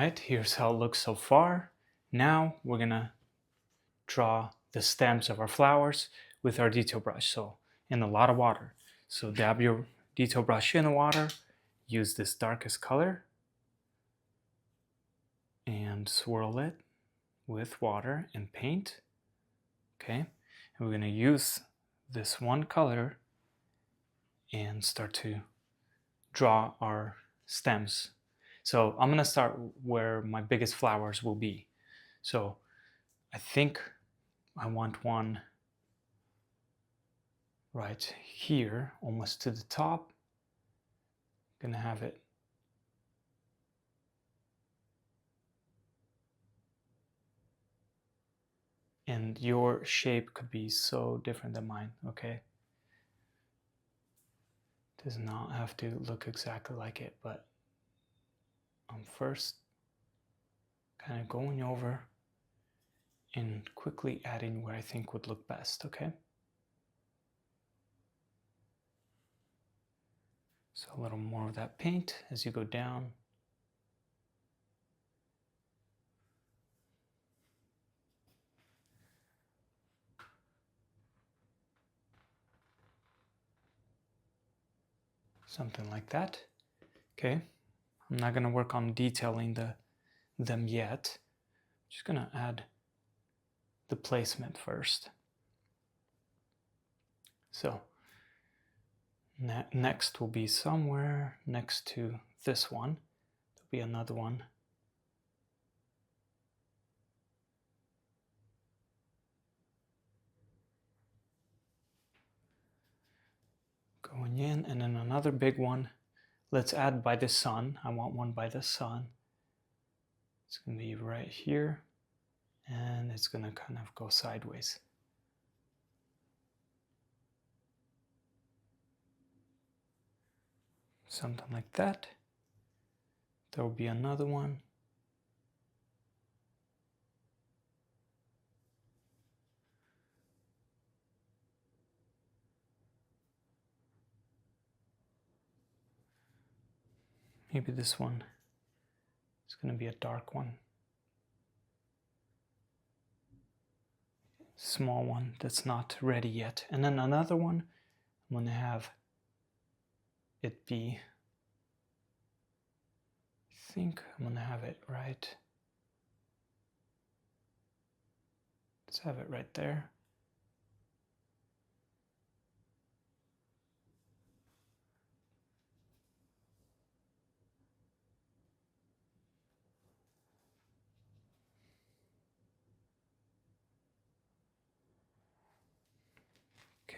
Alright, here's how it looks so far. Now we're gonna draw the stems of our flowers with our detail brush, so in a lot of water. So dab your detail brush in the water, use this darkest color, and swirl it with water and paint. Okay, and we're gonna use this one color and start to draw our stems. So I'm gonna start where my biggest flowers will be. So I think I want one right here, almost to the top. Gonna have it and your shape could be so different than mine, okay? Does not have to look exactly like it, but I'm first kind of going over and quickly adding where I think would look best, okay? So a little more of that paint as you go down. Something like that. Okay, I'm not gonna work on detailing them yet. I'm just gonna add the placement first. So next will be somewhere next to this one. There'll be another one. Going in, and then another big one. Let's add by the sun. I want one by the sun. It's gonna be right here, and it's gonna kind of go sideways. Something like that. There will be another one. Maybe this one is going to be a dark one. Small one that's not ready yet. And then another one, I'm going to have it be, I think I'm going to have it right. Let's have it right there.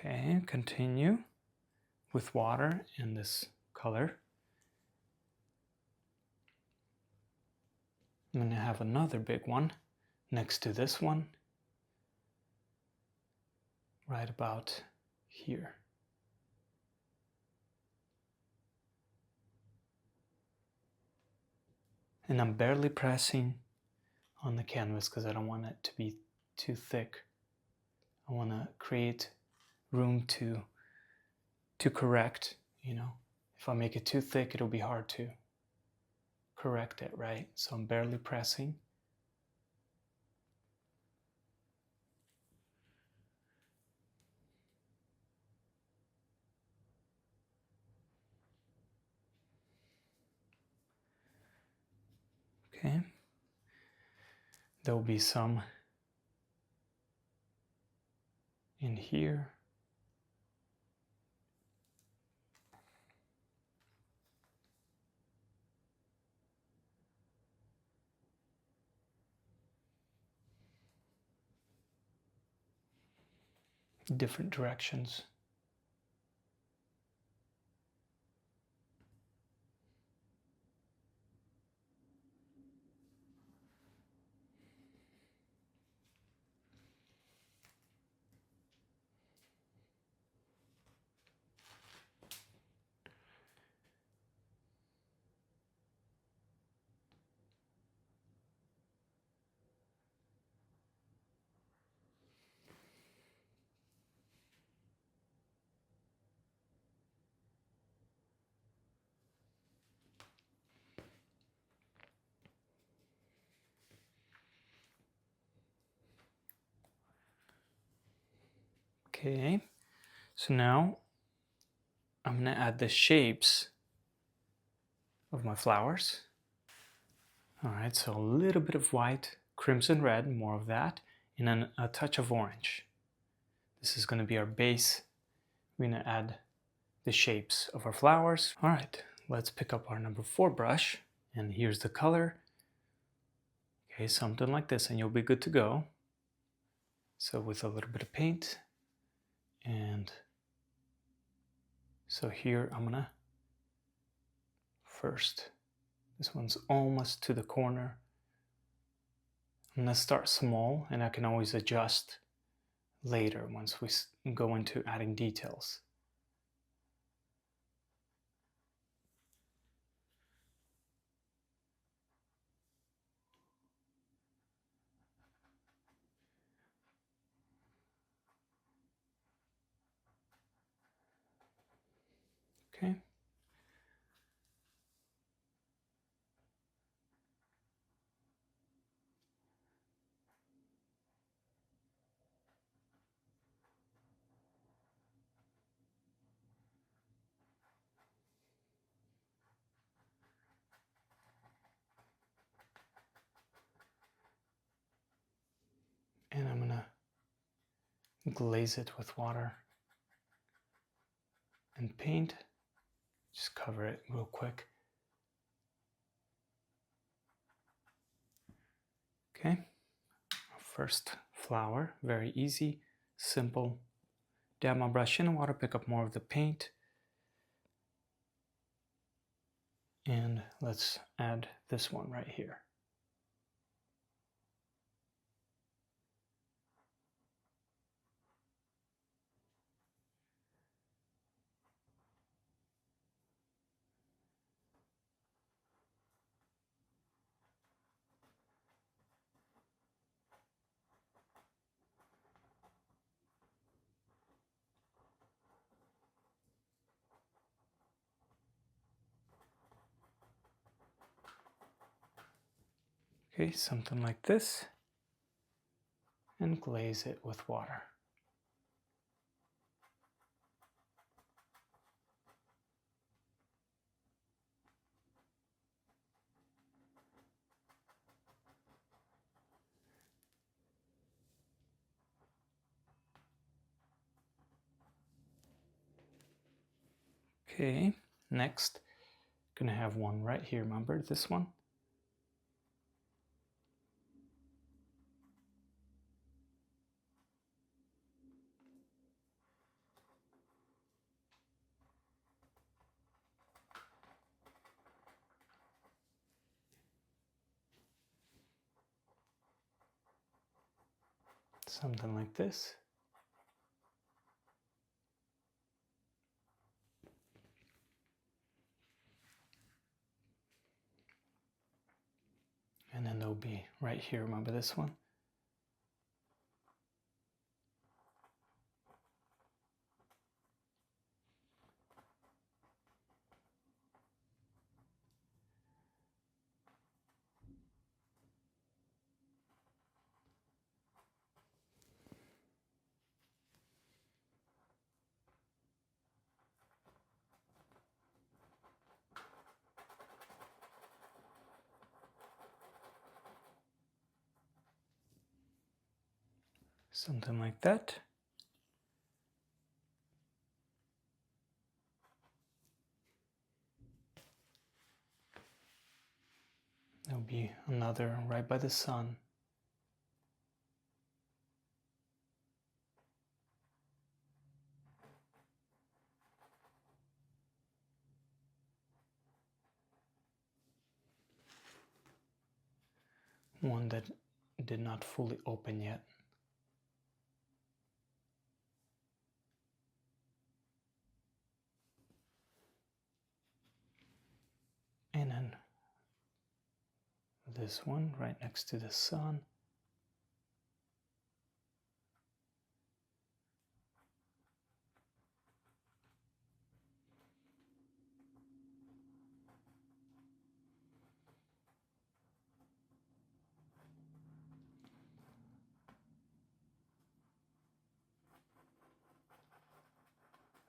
Okay, continue with water in this color. I'm going to have another big one next to this one, right about here. And I'm barely pressing on the canvas because I don't want it to be too thick. I want to create room to correct, you know. If I make it too thick, it'll be hard to correct it, right? So I'm barely pressing. Okay. There will be some in here. Different directions. Okay, so now I'm gonna add the shapes of my flowers. All right, so a little bit of white, crimson red, more of that, and then a touch of orange. This is gonna be our base. We're gonna add the shapes of our flowers. All right, let's pick up our number 4 brush, and here's the color. Okay, something like this, and you'll be good to go. So with a little bit of paint, and so here I'm gonna first, this one's almost to the corner. I'm gonna start small, and I can always adjust later once we go into adding details. Okay. And I'm gonna glaze it with water and paint. Just cover it real quick. Okay, first flower, very easy, simple. Dab my brush in water, pick up more of the paint. And let's add this one right here. Okay, something like this, and glaze it with water. Okay, next, gonna have one right here, remember this one? Something like this. And then they'll be right here, remember this one? Something like that. There'll be another right by the sun. One that did not fully open yet. And then this one right next to the sun.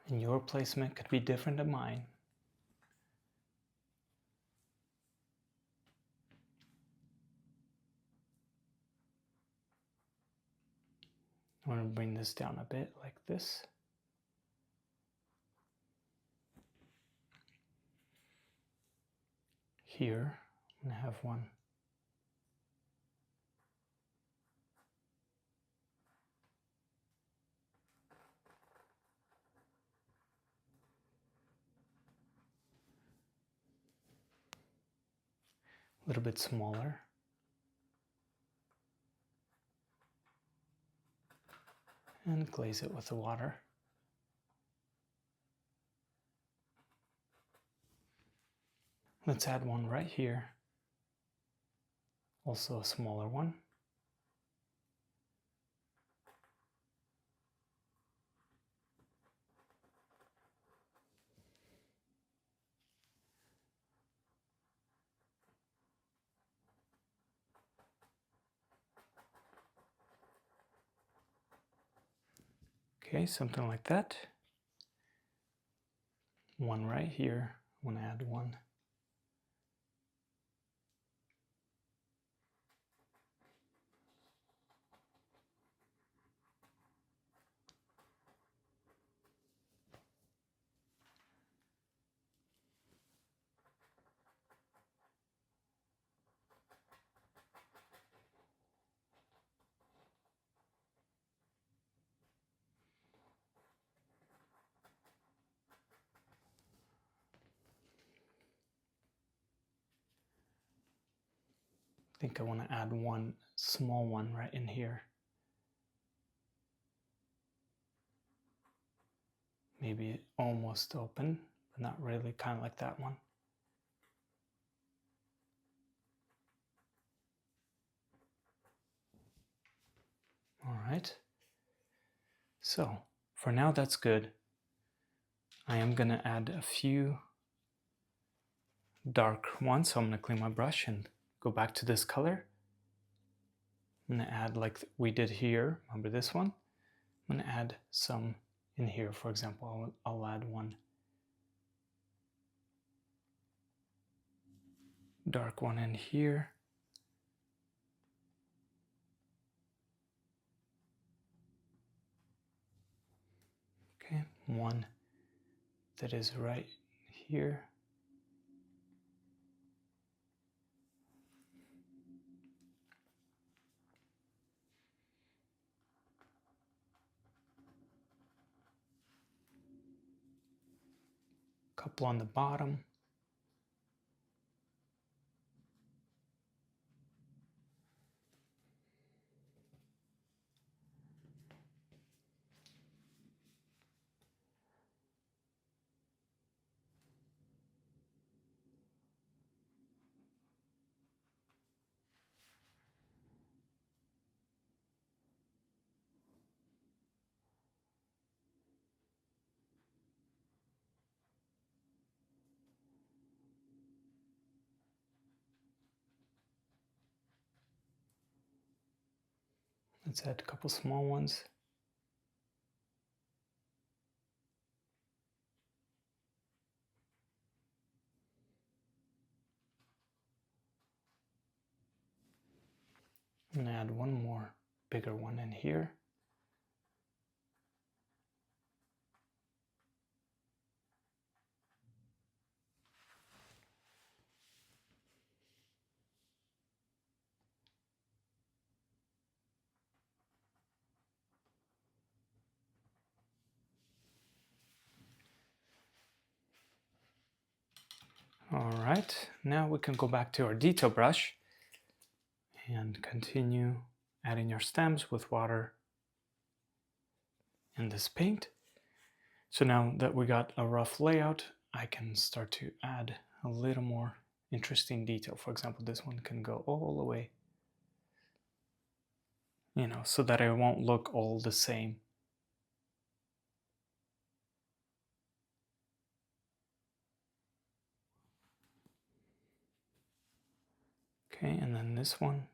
And your placement could be different than mine. I'm going to bring this down a bit like this. Here, I'm going to have one. A little bit smaller. And glaze it with the water. Let's add one right here. Also a smaller one. Okay, something like that. One right here. I want to add one. I think I want to add one small one right in here. Maybe almost open, but not really, kind of like that one. All right. So for now, that's good. I am going to add a few dark ones. So I'm going to clean my brush and go back to this color. I'm going to add like we did here. Remember this one? I'm going to add some in here. For example, I'll add one dark one in here. Okay, one that is right here. Couple on the bottom. Let's add a couple small ones. I'm going to add one more bigger one in here. All right, now we can go back to our detail brush and continue adding your stems with water in this paint. So now that we got a rough layout, I can start to add a little more interesting detail. For example, this one can go all the way, you know, so that it won't look all the same. Okay, and then this one.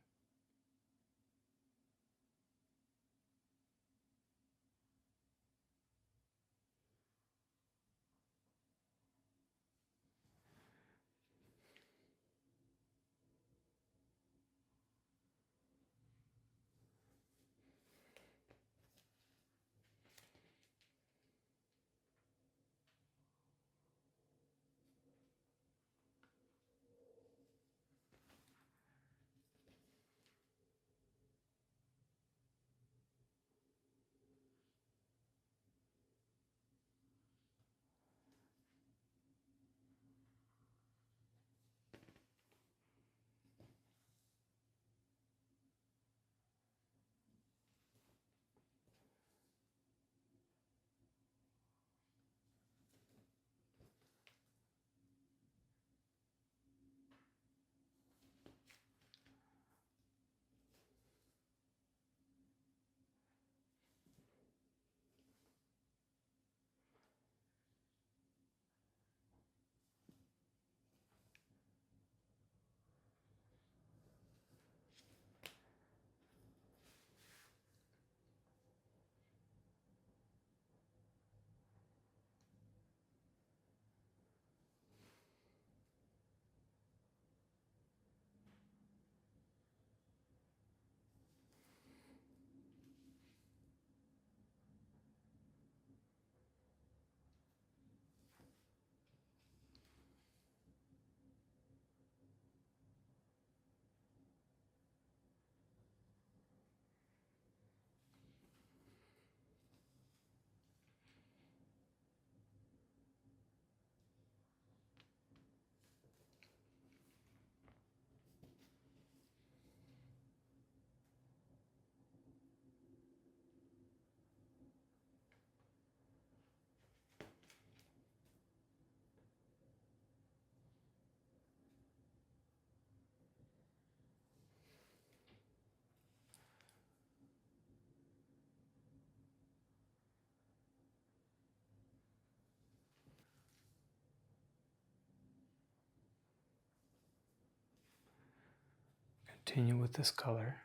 Continue with this color.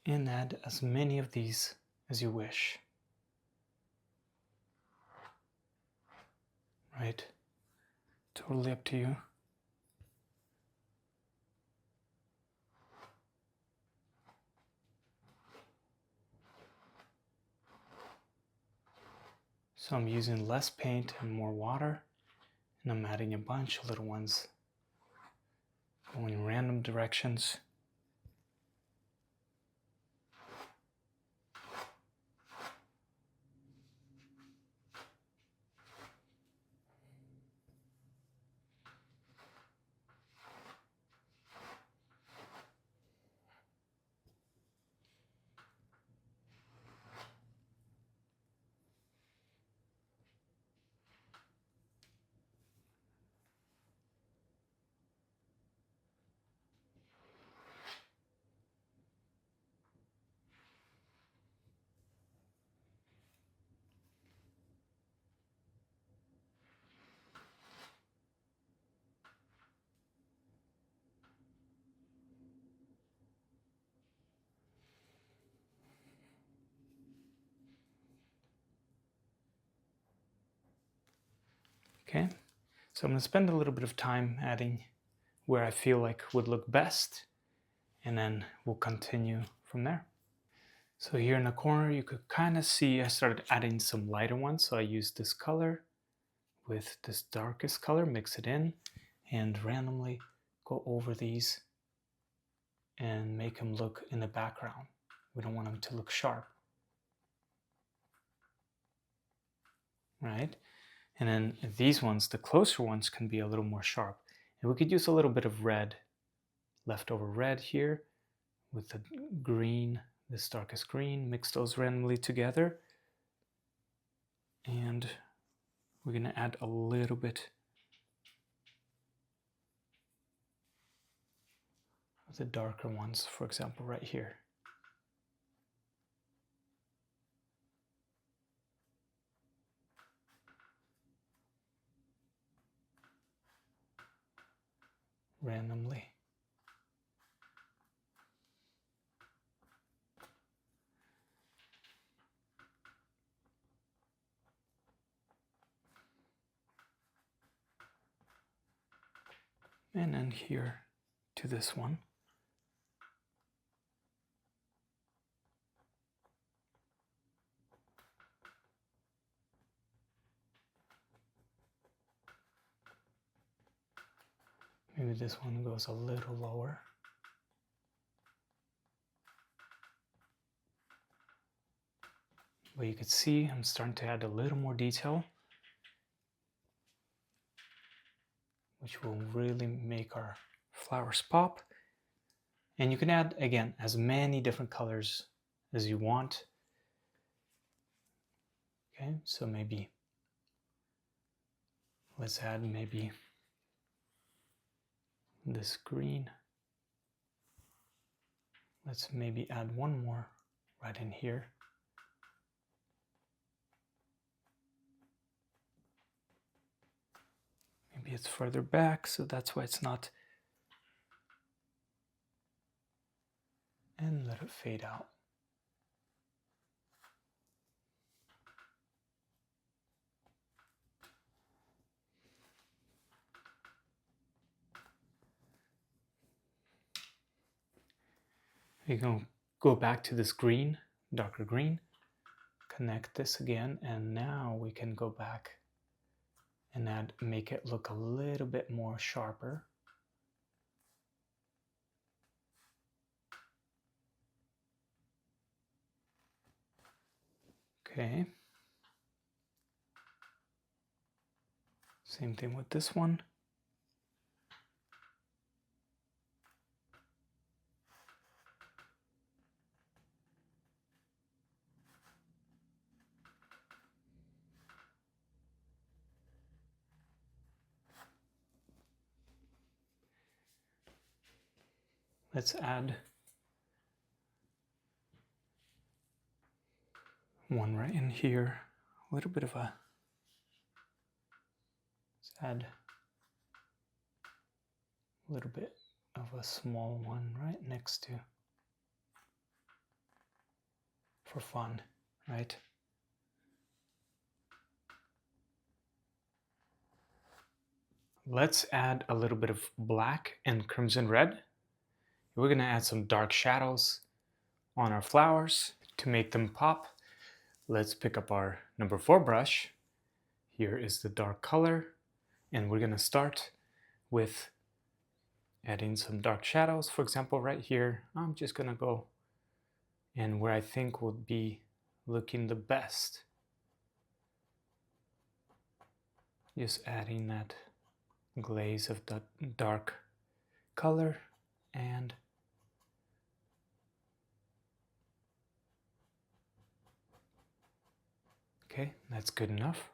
And add as many of these as you wish. Right? Totally up to you. So I'm using less paint and more water, and I'm adding a bunch of little ones going in random directions. Okay, so I'm going to spend a little bit of time adding where I feel like would look best, and then we'll continue from there. So here in the corner you could kind of see I started adding some lighter ones, so I used this color with this darkest color, mix it in, and randomly go over these and make them look in the background. We don't want them to look sharp. Right? And then these ones, the closer ones, can be a little more sharp. And we could use a little bit of red, leftover red here, with the green, this darkest green, mix those randomly together. And we're going to add a little bit of the darker ones, for example, right here. Randomly. And then here to this one. Maybe this one goes a little lower. But you can see I'm starting to add a little more detail, which will really make our flowers pop. And you can add, again, as many different colors as you want. Okay, so maybe let's add maybe this green. Let's maybe add one more right in here. Maybe it's further back, so that's why it's not. And let it fade out. You're going to go back to this green, darker green, connect this again, and now we can go back and make it look a little bit more sharper. Okay. Same thing with this one. Let's add one right in here. A little bit of a, let's add a little bit of a small one right next to, for fun, right? Let's add a little bit of black and crimson red. We're going to add some dark shadows on our flowers to make them pop. Let's pick up our number 4 brush. Here is the dark color, and we're going to start with adding some dark shadows. For example, right here, I'm just going to go in where I think would be looking the best. Just adding that glaze of the dark color, and okay, that's good enough.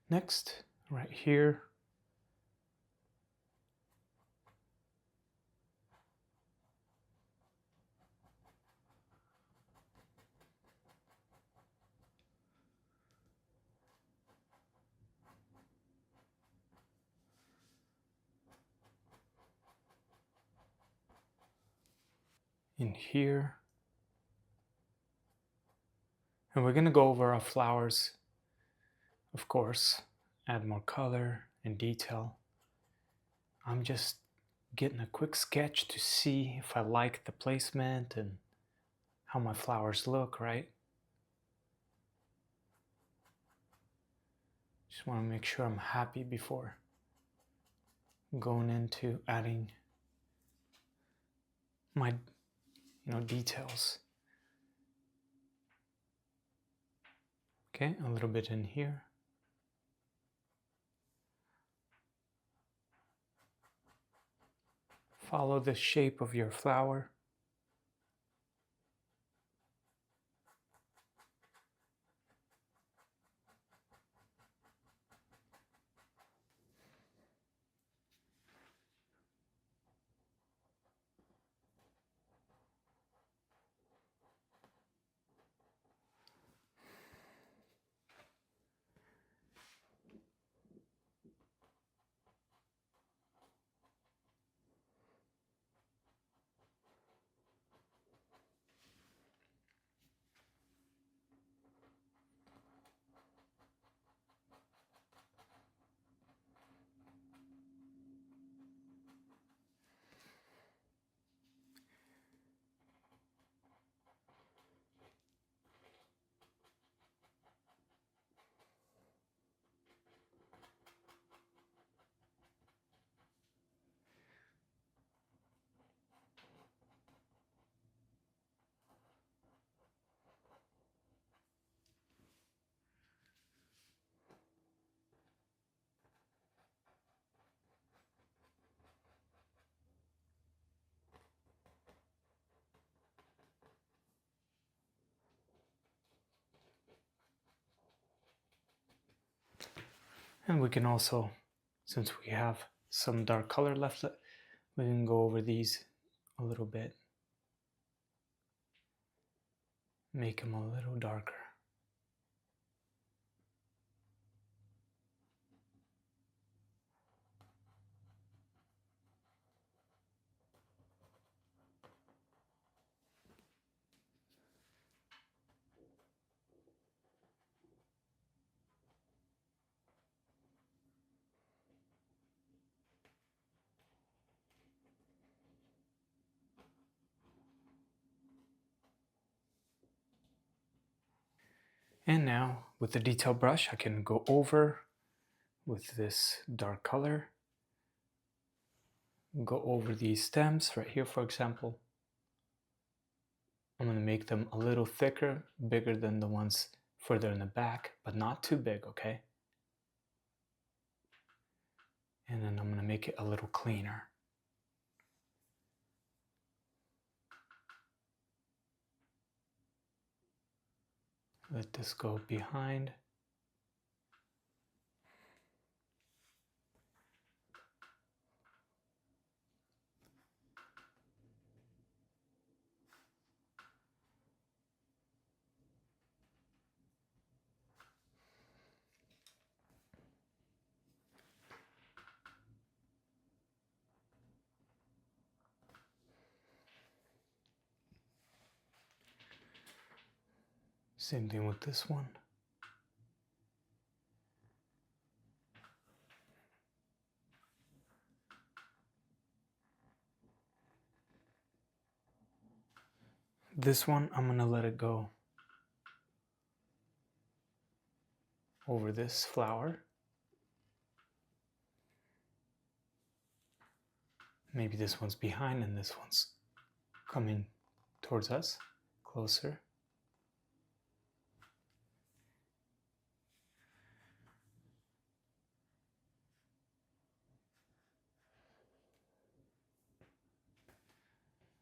Next, right here, in here, and we're going to go over our flowers, of course, add more color and detail. I'm just getting a quick sketch to see if I like the placement and how my flowers look, right? Just want to make sure I'm happy before going into adding my details. Okay, a little bit in here. Follow the shape of your flower. And we can also, since we have some dark color left, we can go over these a little bit. Make them a little darker. And now with the detail brush, I can go over with this dark color, go over these stems right here, for example. I'm going to make them a little thicker, bigger than the ones further in the back, but not too big, okay? And then I'm going to make it a little cleaner. Let this go behind. Same thing with this one. This one, I'm going to let it go over this flower. Maybe this one's behind and this one's coming towards us, closer.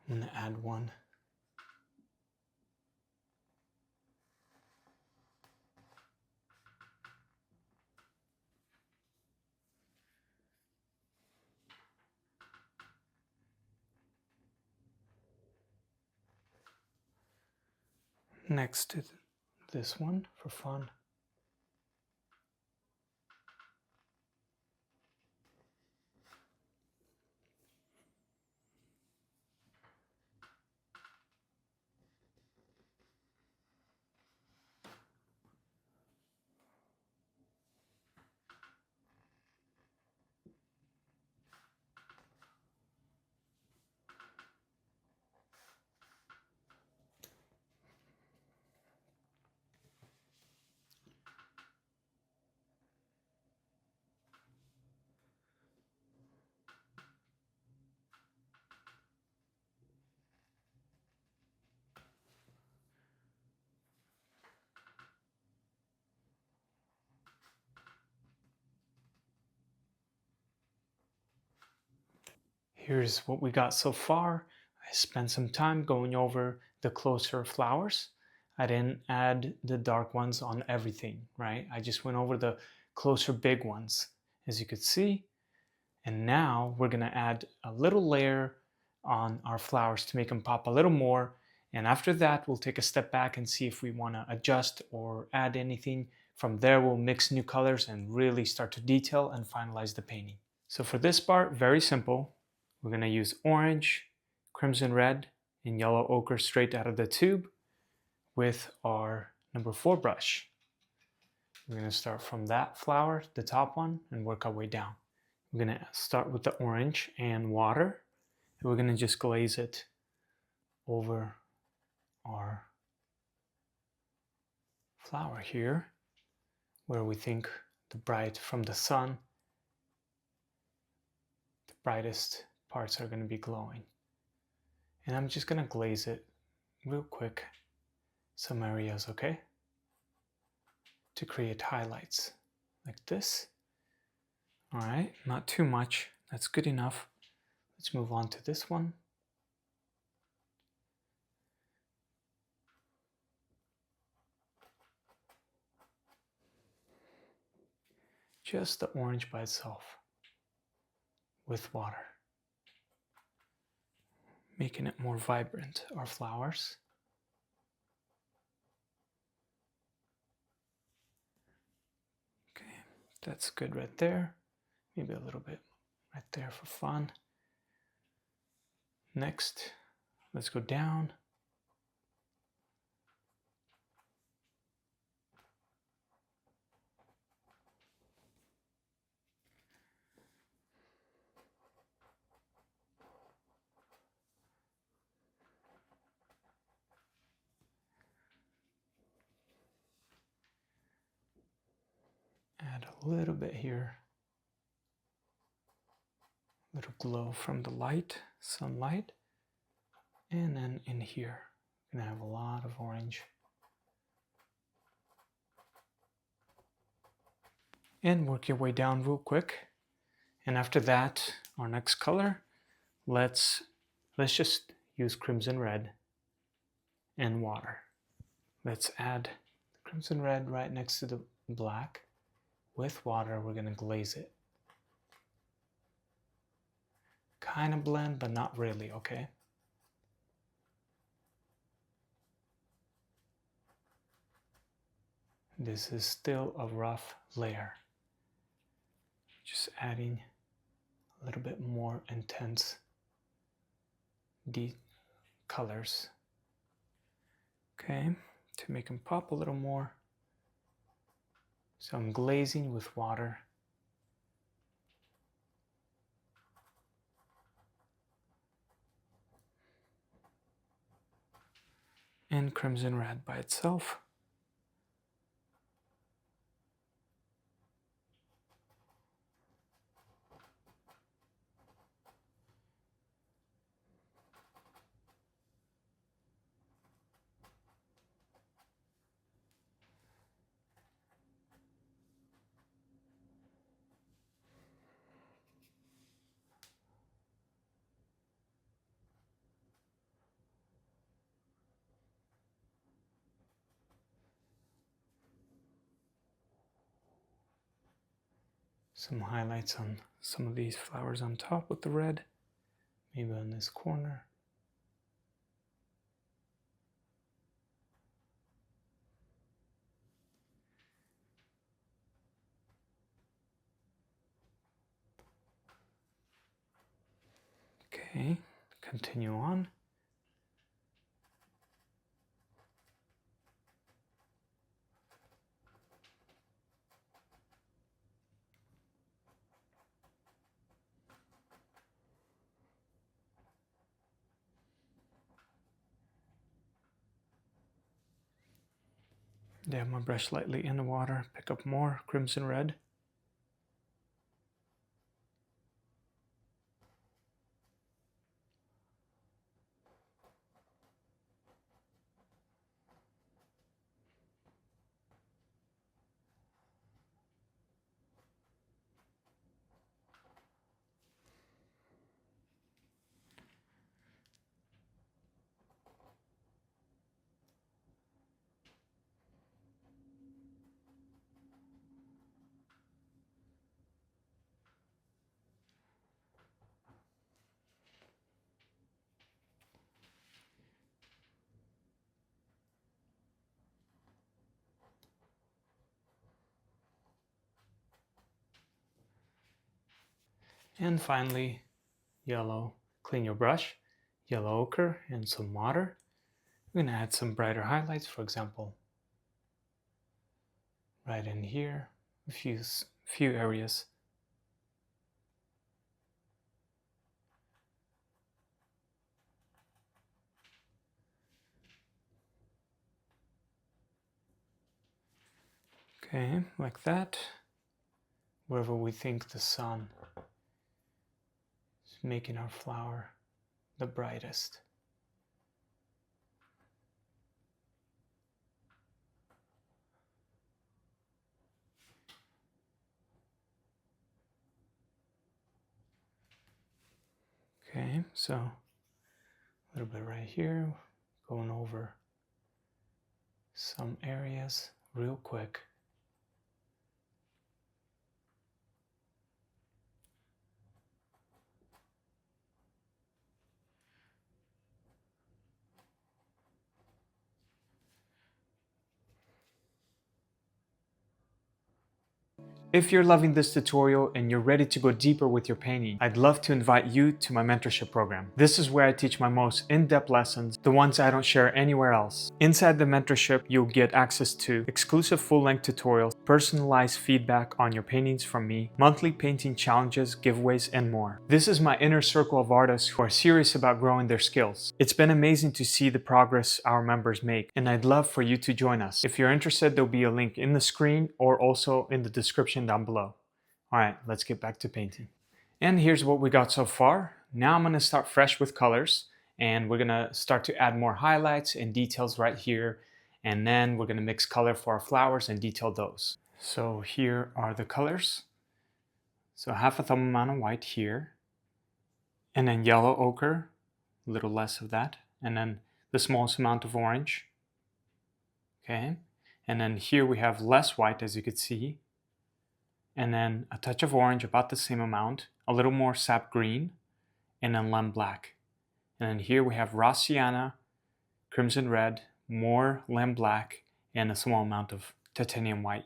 I'm going to add one. Next to this one for fun. Here's what we got so far. I spent some time going over the closer flowers. I didn't add the dark ones on everything, right? I just went over the closer big ones, as you could see. And now we're gonna add a little layer on our flowers to make them pop a little more. And after that, we'll take a step back and see if we wanna adjust or add anything. From there, we'll mix new colors and really start to detail and finalize the painting. So for this part, very simple. We're going to use orange, crimson red, and yellow ochre straight out of the tube with our number 4 brush. We're going to start from that flower, the top one, and work our way down. We're going to start with the orange and water, and we're going to just glaze it over our flower here, where we think the bright from the sun, the brightest parts are going to be glowing. And I'm just going to glaze it real quick, some areas, okay? To create highlights like this. All right, not too much. That's good enough. Let's move on to this one. Just the orange by itself with water, making it more vibrant, our flowers. Okay, that's good right there. Maybe a little bit right there for fun. Next, let's go down. Add a little bit here. A little glow from the light, sunlight. And then in here, we're gonna have a lot of orange. And work your way down real quick. And after that, our next color, let's just use crimson red and water. Let's add crimson red right next to the black. With water, we're going to glaze it. Kind of blend, but not really, okay? This is still a rough layer. Just adding a little bit more intense deep colors. Okay, to make them pop a little more. So I'm glazing with water. And crimson red by itself. Some highlights on some of these flowers on top with the red, maybe on this corner. Okay, continue on. Dab my brush lightly in the water, pick up more crimson red. And finally, yellow. Clean your brush, yellow ochre, and some water. I'm going to add some brighter highlights, for example, right in here, a few areas. Okay, like that, wherever we think the sun is making our flower the brightest. Okay, so a little bit right here, going over some areas real quick. If you're loving this tutorial and you're ready to go deeper with your painting, I'd love to invite you to my mentorship program. This is where I teach my most in-depth lessons, the ones I don't share anywhere else. Inside the mentorship, you'll get access to exclusive full-length tutorials, personalized feedback on your paintings from me, monthly painting challenges, giveaways, and more. This is my inner circle of artists who are serious about growing their skills. It's been amazing to see the progress our members make, and I'd love for you to join us. If you're interested, there'll be a link in the screen or also in the description down below. All right, let's get back to painting. And here's what we got so far. Now I'm gonna start fresh with colors, and we're gonna start to add more highlights and details right here. And then we're gonna mix color for our flowers and detail those. So here are the colors. So half a thumb amount of white here. And then yellow ochre, a little less of that. And then the smallest amount of orange. Okay. And then here we have less white, as you can see. And then a touch of orange, about the same amount. A little more sap green. And then lemon black. And then here we have raw sienna, crimson red, more lemon black, and a small amount of titanium white.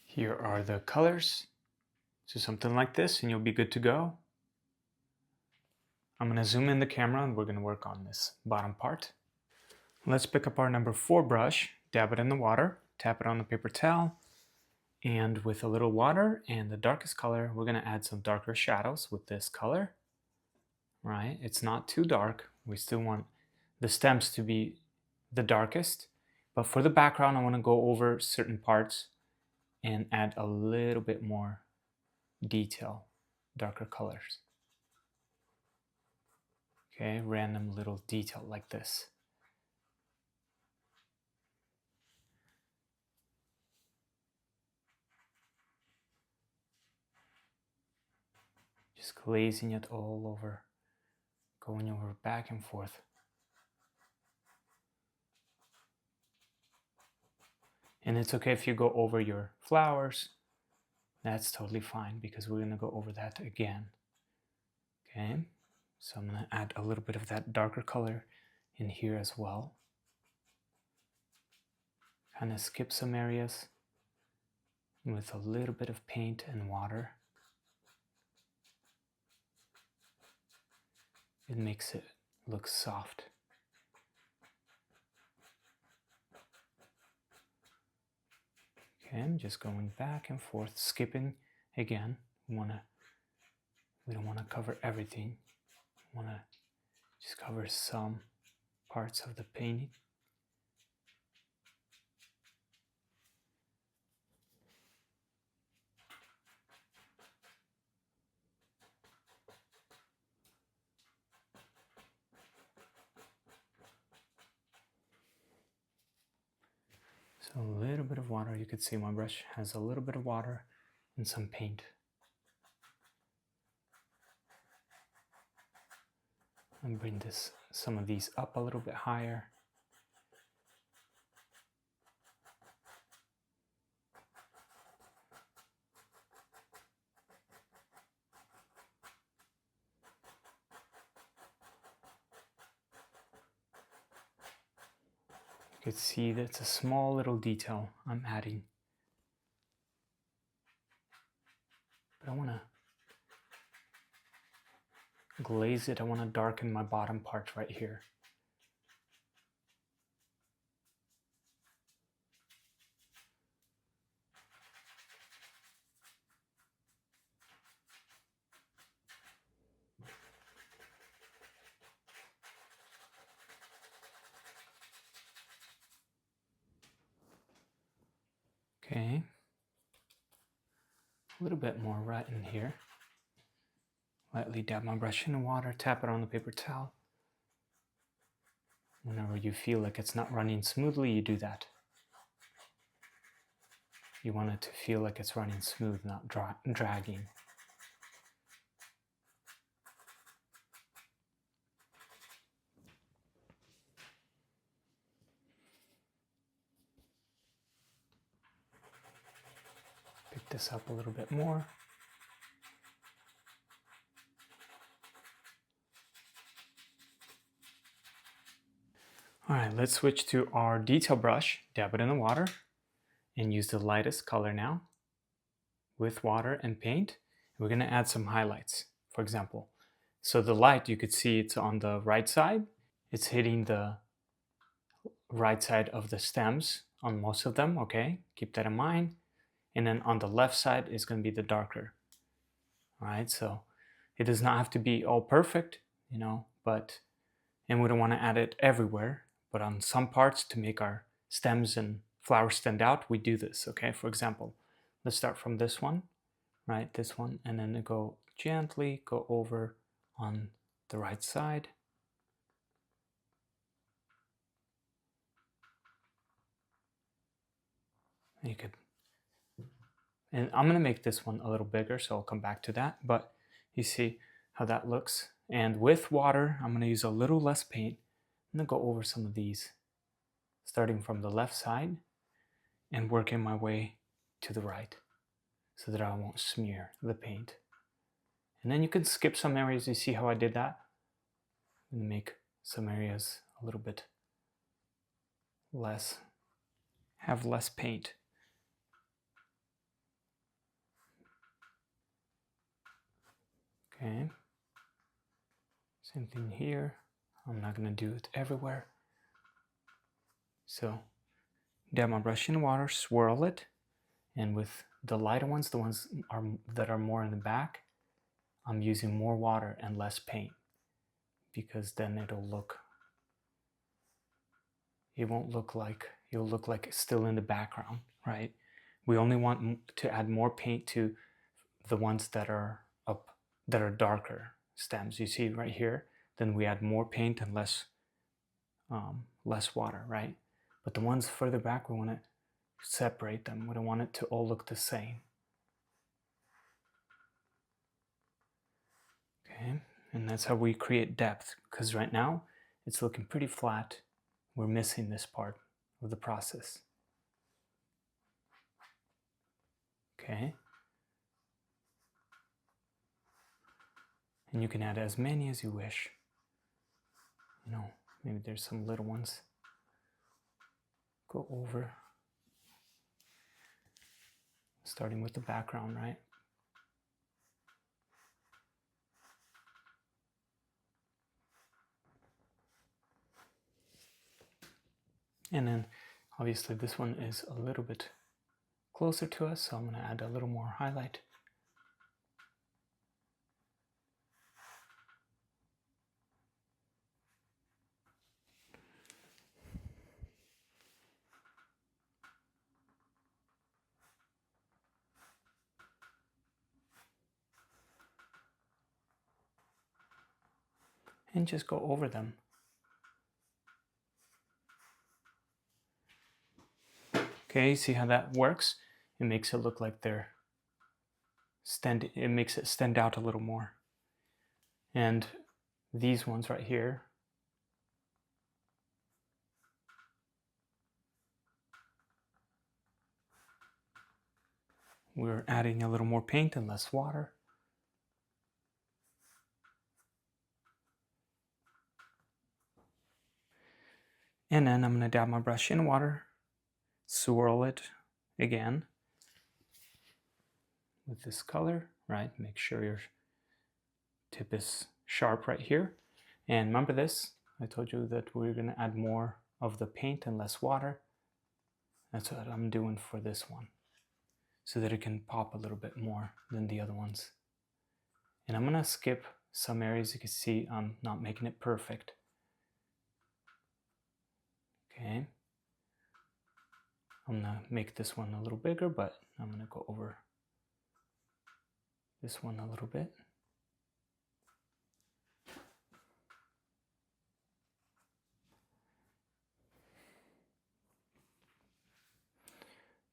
Here are the colors. So something like this and you'll be good to go. I'm going to zoom in the camera and we're going to work on this bottom part. Let's pick up our number 4 brush, dab it in the water, tap it on the paper towel, and with a little water and the darkest color, we're going to add some darker shadows with this color. Right? It's not too dark. We still want the stems to be the darkest, but for the background, I want to go over certain parts and add a little bit more detail, darker colors. Okay, random little detail like this. Just glazing it all over, going over back and forth. And it's okay if you go over your flowers. That's totally fine because we're going to go over that again. Okay, so I'm going to add a little bit of that darker color in here as well. Kind of skip some areas with a little bit of paint and water. It makes it look soft. Okay, I'm just going back and forth, skipping again. We don't want to cover everything. We want to just cover some parts of the painting. So a little bit of water, you could see my brush has a little bit of water and some paint. And bring some of these up a little bit higher. You can see that's a small little detail I'm adding. But I want to glaze it. I want to darken my bottom part right here. Okay, a little bit more right in here. Lightly dab my brush in the water, tap it on the paper towel. Whenever you feel like it's not running smoothly, you do that. You want it to feel like it's running smooth, not dragging. Pick this up a little bit more. All right, let's switch to our detail brush, dab it in the water, and use the lightest color now with water and paint. We're going to add some highlights, for example. So the light, you could see it's on the right side. It's hitting the right side of the stems on most of them, okay? Keep that in mind. And then on the left side is going to be the darker. All right, so it does not have to be all perfect, you know, and we don't want to add it everywhere, but on some parts to make our stems and flowers stand out, we do this, okay? For example, let's start from this one, right? This one, and then go gently go over on the right side. You could And I'm gonna make this one a little bigger, so I'll come back to that, but you see how that looks. And with water, I'm gonna use a little less paint. I'm gonna go over some of these, starting from the left side and working my way to the right so that I won't smear the paint. And then you can skip some areas. You see how I did that? I'm gonna make some areas a little bit less, have less paint. Okay, same thing here. I'm not gonna do it everywhere. So, dab my brush in water, swirl it, and with the lighter ones, the ones that are more in the back, I'm using more water and less paint, because then it won't look like, it'll look like it's still in the background, right? We only want to add more paint to the ones that are darker stems. You see right here, then we add more paint and less water, right? But the ones further back, we want to separate them. We don't want it to all look the same. Okay, and that's how we create depth, because right now it's looking pretty flat. We're missing this part of the process. Okay. And you can add as many as you wish. You know, maybe there's some little ones. Go over. Starting with the background, right? And then obviously this one is a little bit closer to us, so I'm going to add a little more highlight. And just go over them. Okay, see how that works? It makes it look like they're it makes it stand out a little more. And these ones right here, we're adding a little more paint and less water. And then I'm going to dab my brush in water, swirl it again with this color, right? Make sure your tip is sharp right here. And remember this, I told you that we're going to add more of the paint and less water. That's what I'm doing for this one, so that it can pop a little bit more than the other ones. And I'm going to skip some areas. You can see I'm not making it perfect. Okay. I'm going to make this one a little bigger, but I'm going to go over this one a little bit.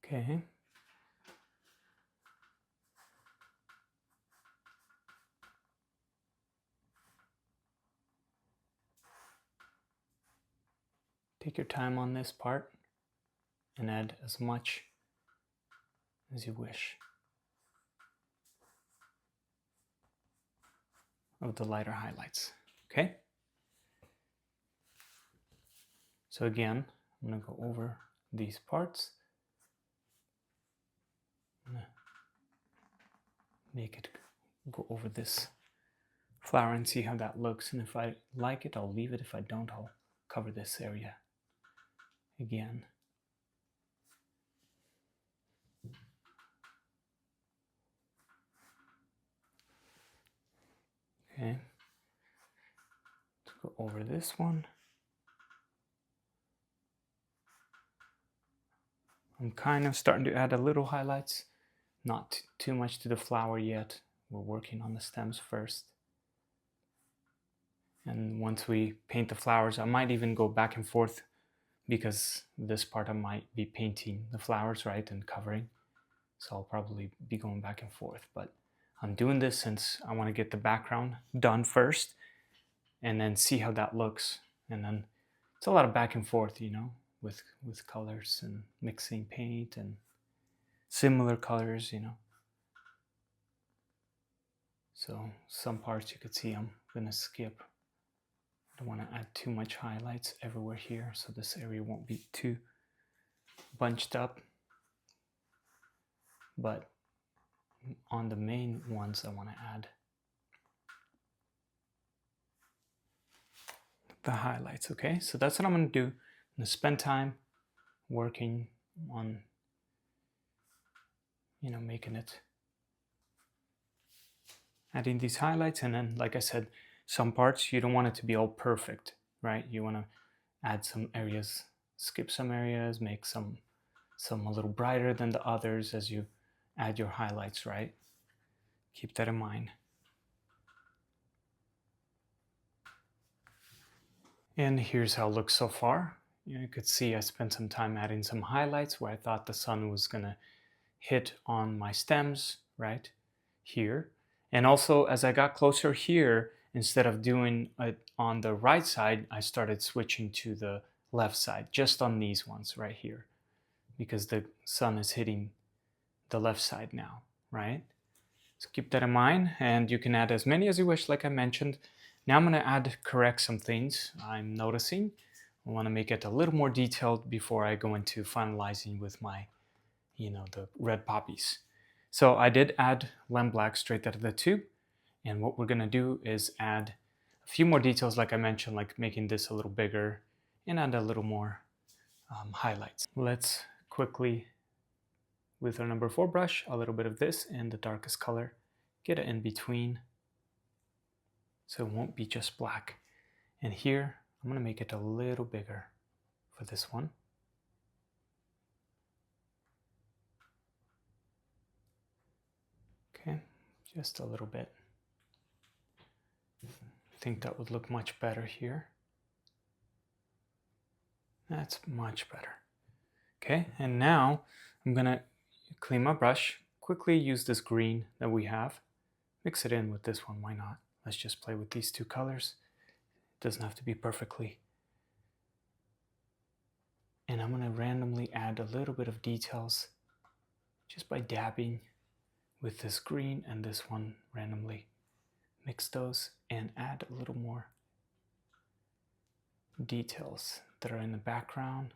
Okay. Take your time on this part and add as much as you wish of the lighter highlights. Okay? So again, I'm going to go over these parts. I'm going to make it go over this flower and see how that looks. And if I like it, I'll leave it. If I don't, I'll cover this area again. Okay, let's go over this one. I'm kind of starting to add a little highlights, not too much to the flower yet. We're working on the stems first. And once we paint the flowers, I might even go back and forth, because this part I might be painting the flowers, right, and covering. so I'll probably be going back and forth, but I'm doing this since I want to get the background done first and then see how that looks. And then it's a lot of back and forth, you know, with colors and mixing paint and similar colors, you know. So some parts you could see I'm gonna skip. I don't want to add too much highlights everywhere here, so this area won't be too bunched up. But on the main ones I want to add the highlights, okay? So that's what I'm going to do. I'm going to spend time working on, you know, making it, adding these highlights. And then, like I said, some parts you don't want it to be all perfect, right? You want to add some areas, skip some areas, make some a little brighter than the others as you add your highlights, right? Keep that in mind. And here's how it looks so far. You could see I spent some time adding some highlights where I thought the sun was gonna hit on my stems, right here. And also as I got closer here, instead of doing it on the right side, I started switching to the left side, just on these ones right here, because the sun is hitting the left side now, right? So keep that in mind, and you can add as many as you wish, like I mentioned. Now I'm going to correct some things I'm noticing. I want to make it a little more detailed before I go into finalizing with my, you know, the red poppies. So I did add Lem Black straight out of the tube, and what we're going to do is add a few more details, like I mentioned, like making this a little bigger and add a little more highlights. Let's quickly, with our number 4 brush, a little bit of this in the darkest color, get it in between so it won't be just black. And here I'm going to make it a little bigger for this one. Okay, just a little bit. I think that would look much better here. That's much better. Okay, and now I'm going to clean my brush, quickly use this green that we have, mix it in with this one, why not? Let's just play with these two colors. It doesn't have to be perfectly. And I'm going to randomly add a little bit of details just by dabbing with this green and this one randomly. Mix those and add a little more details that are in the background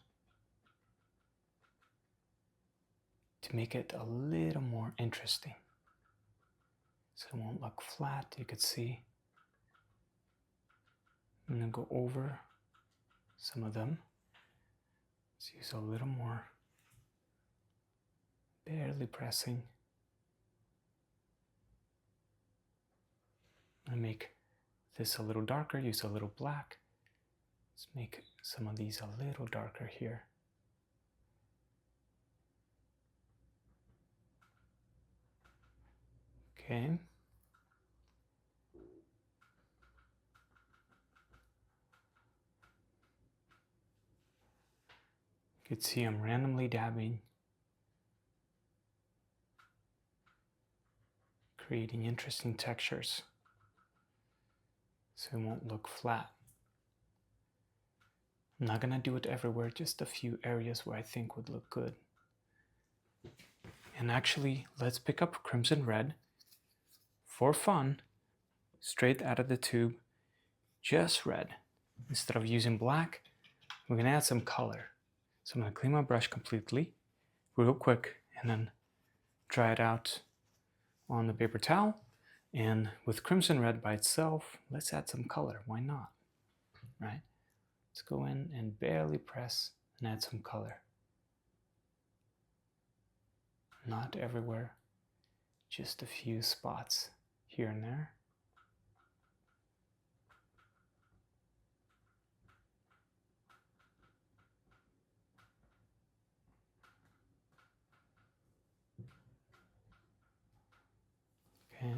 to make it a little more interesting. So it won't look flat, you could see. I'm going to go over some of them. Let's use a little more, barely pressing. I'm going to make this a little darker, use a little black. Let's make some of these a little darker here. Okay. You can see I'm randomly dabbing, creating interesting textures so it won't look flat. I'm not going to do it everywhere, just a few areas where I think would look good. And actually, let's pick up Crimson Red for fun, straight out of the tube, just red. Instead of using black, we're going to add some color. So I'm going to clean my brush completely, real quick, and then dry it out on the paper towel. And with Crimson Red by itself, let's add some color. Why not? Right? Let's go in and barely press and add some color. Not everywhere, just a few spots here and there. Okay,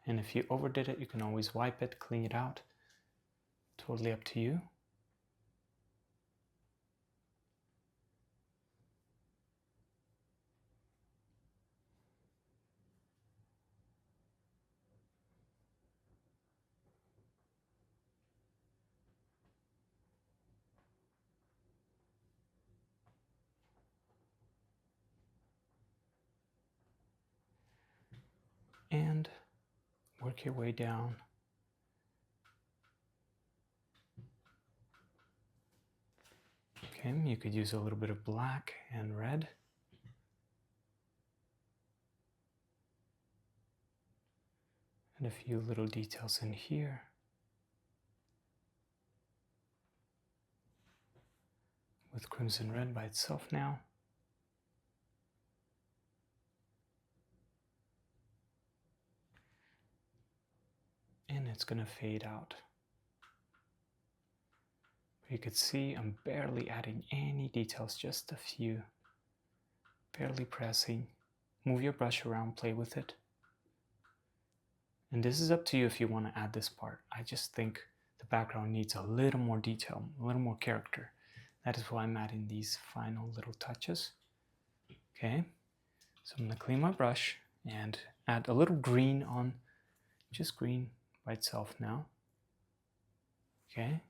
and if you overdid it, you can always wipe it, clean it out. Totally up to you. and work your way down. Okay, you could use a little bit of black and red. And a few little details in here. With crimson red by itself now. And it's going to fade out. You could see I'm barely adding any details, just a few. Barely pressing. Move your brush around, play with it. And this is up to you if you want to add this part. I just think the background needs a little more detail, a little more character. That is why I'm adding these final little touches. Okay, so I'm going to clean my brush and add a little green on, just green by itself now. Okay.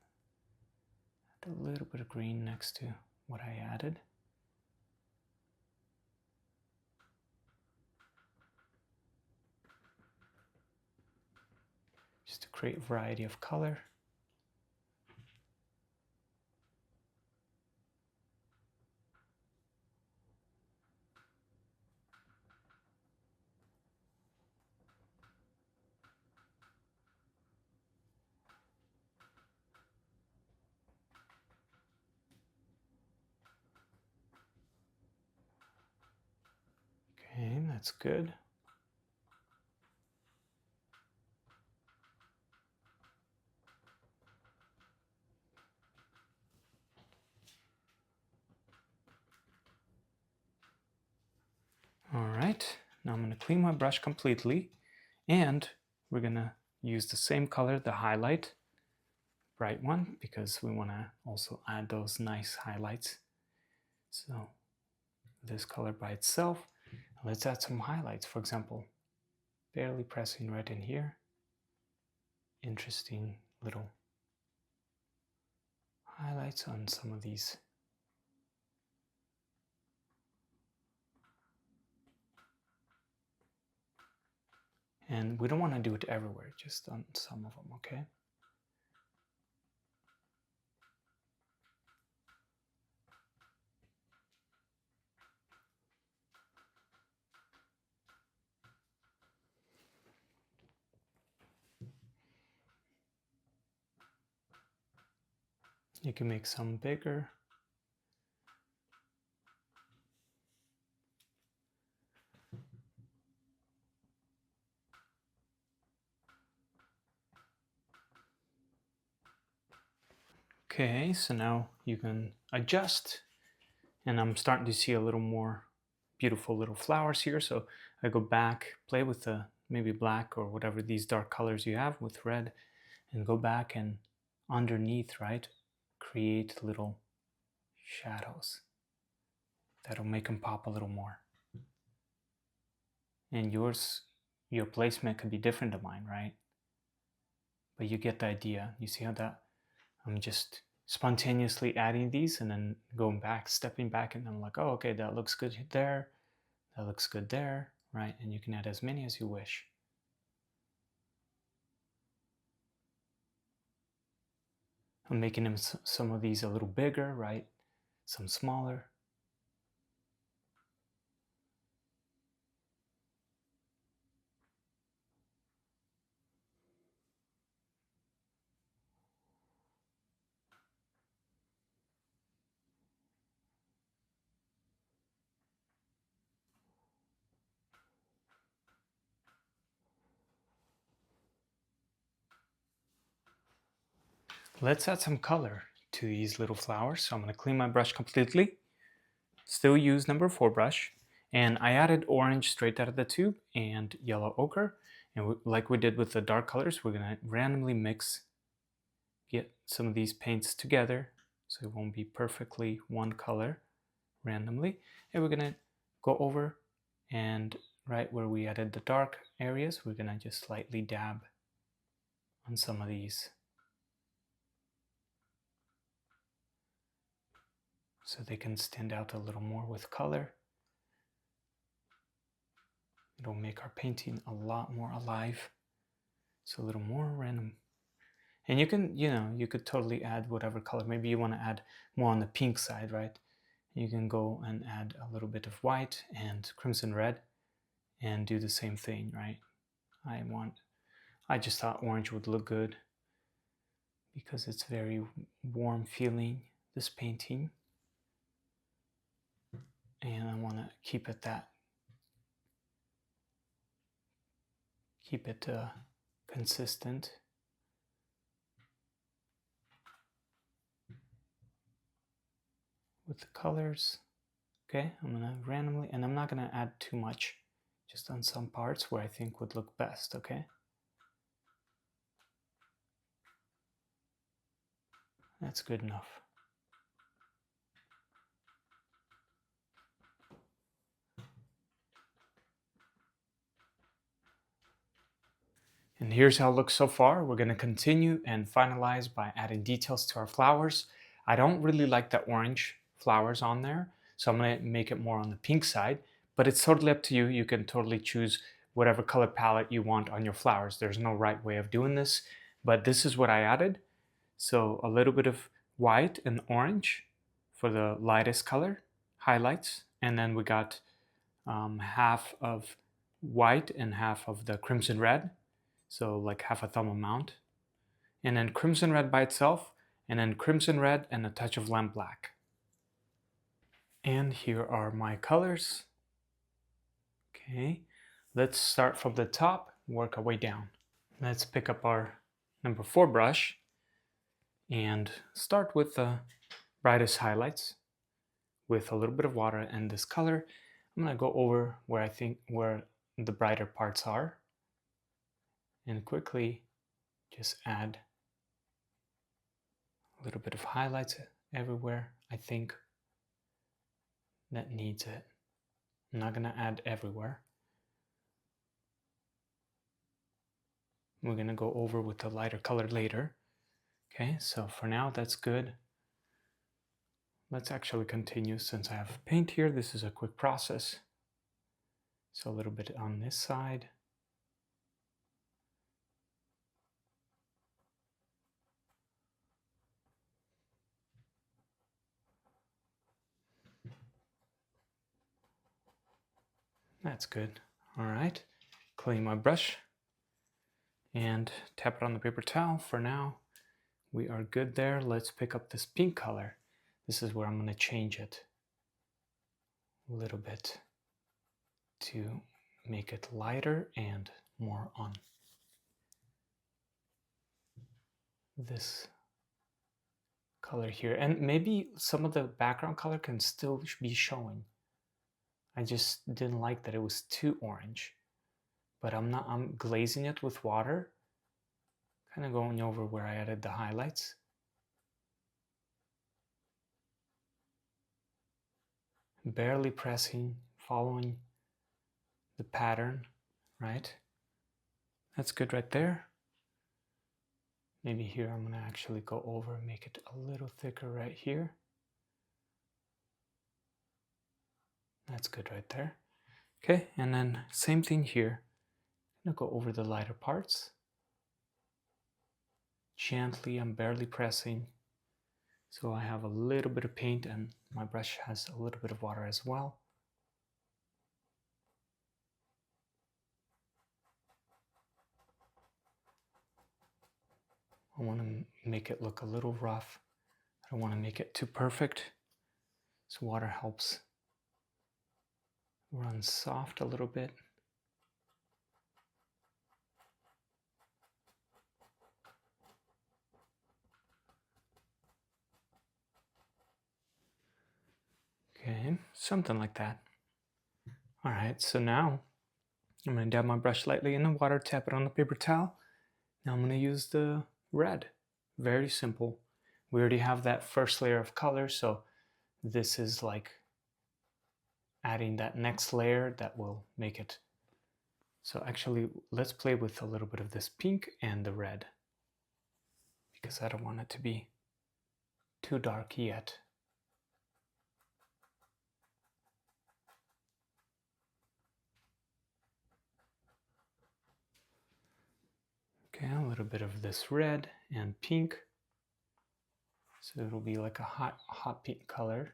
Add a little bit of green next to what I added. Just to create a variety of color. Okay, that's good. All right, now I'm going to clean my brush completely, and we're going to use the same color, the highlight, bright one, because we want to also add those nice highlights. So this color by itself. Let's add some highlights. For example, barely pressing right in here. Interesting little highlights on some of these. And we don't want to do it everywhere, just on some of them, okay? You can make some bigger. Okay, so now you can adjust, and I'm starting to see a little more beautiful little flowers here. So I go back, play with the maybe black or whatever these dark colors you have with red, and go back and underneath, right, create little shadows that'll make them pop a little more. And your placement could be different to mine, right? But you get the idea. You see how that I'm just spontaneously adding these and then going back, stepping back, and I'm like, oh, okay, that looks good there, that looks good there, right? And you can add as many as you wish. I'm making them, some of these a little bigger, right? Some smaller. Let's add some color to these little flowers. So I'm going to clean my brush completely. Still use number 4 brush. And I added orange straight out of the tube and yellow ochre. And like we did with the dark colors, we're going to randomly mix, get some of these paints together so it won't be perfectly one color randomly. And we're going to go over and right where we added the dark areas, we're going to just slightly dab on some of these, so they can stand out a little more with color. It'll make our painting a lot more alive. So a little more random. And you can, you could totally add whatever color. Maybe you want to add more on the pink side, right? You can go and add a little bit of white and crimson red and do the same thing, right? I just thought orange would look good because it's very warm feeling, this painting. And I want to keep it consistent. With the colors. Okay, I'm gonna randomly, and I'm not gonna add too much, just on some parts where I think would look best, okay? That's good enough. And here's how it looks so far. We're gonna continue and finalize by adding details to our flowers. I don't really like the orange flowers on there, so I'm gonna make it more on the pink side, but it's totally up to you. You can totally choose whatever color palette you want on your flowers. There's no right way of doing this, but this is what I added. So a little bit of white and orange for the lightest color highlights, and then we got half of white and half of the crimson red, so like half a thumb amount, and then crimson red by itself, and then crimson red and a touch of lamp black. And here are my colors. Okay, let's start from the top, work our way down. Let's pick up our number 4 brush and start with the brightest highlights with a little bit of water and this color. I'm gonna go over where I think where the brighter parts are and quickly just add a little bit of highlights everywhere I think that needs it. I'm not gonna add everywhere. We're gonna go over with the lighter color later. Okay, so for now that's good. Let's actually continue since I have paint here. This is a quick process. So a little bit on this side. That's good. All right, clean my brush and tap it on the paper towel. For now, we are good there. Let's pick up this pink color. This is where I'm gonna change it a little bit to make it lighter and more on this color here. And maybe some of the background color can still be showing. I just didn't like that it was too orange, but I'm glazing it with water, kind of going over where I added the highlights. Barely pressing, following the pattern, right? That's good right there. Maybe here I'm gonna actually go over and make it a little thicker right here. That's good right there. Okay, and then same thing here. I'm gonna go over the lighter parts. Gently, I'm barely pressing. So I have a little bit of paint and my brush has a little bit of water as well. I want to make it look a little rough. I don't want to make it too perfect. So water helps run soft a little bit. Okay, something like that. All right, so now I'm going to dab my brush lightly in the water, tap it on the paper towel. Now I'm going to use the red. Very simple. We already have that first layer of color, so this is like adding that next layer that will make it. So actually, let's play with a little bit of this pink and the red, because I don't want it to be too dark yet. Okay, a little bit of this red and pink. So it'll be like a hot pink color.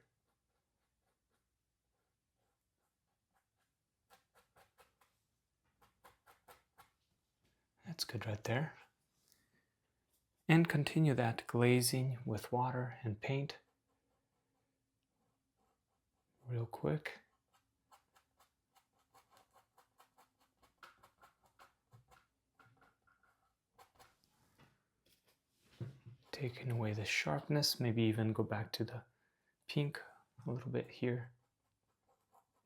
That's good right there. And continue that glazing with water and paint. Real quick. Taking away the sharpness, maybe even go back to the pink a little bit here.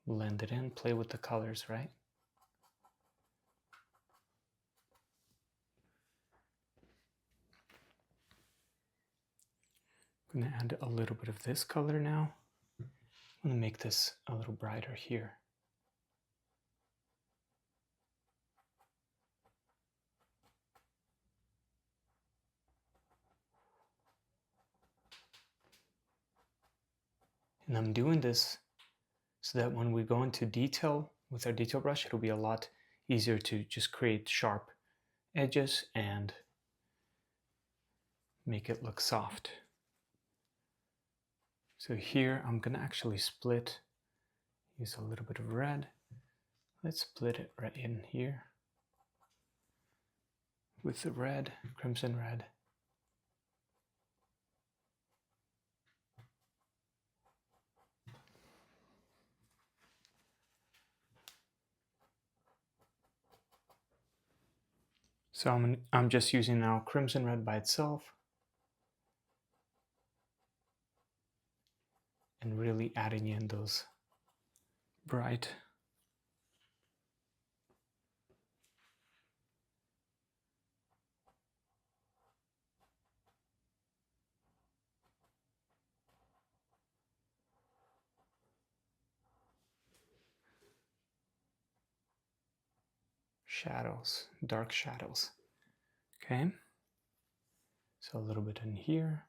Blend it in, play with the colors, right? I'm going to add a little bit of this color now. I'm going to make this a little brighter here. And I'm doing this so that when we go into detail with our detail brush, it'll be a lot easier to just create sharp edges and make it look soft. So here I'm going to actually split, use a little bit of red. Let's split it right in here with the red, crimson red. So I'm just using now crimson red by itself and really adding in those bright shadows, dark shadows. Okay, so a little bit in here.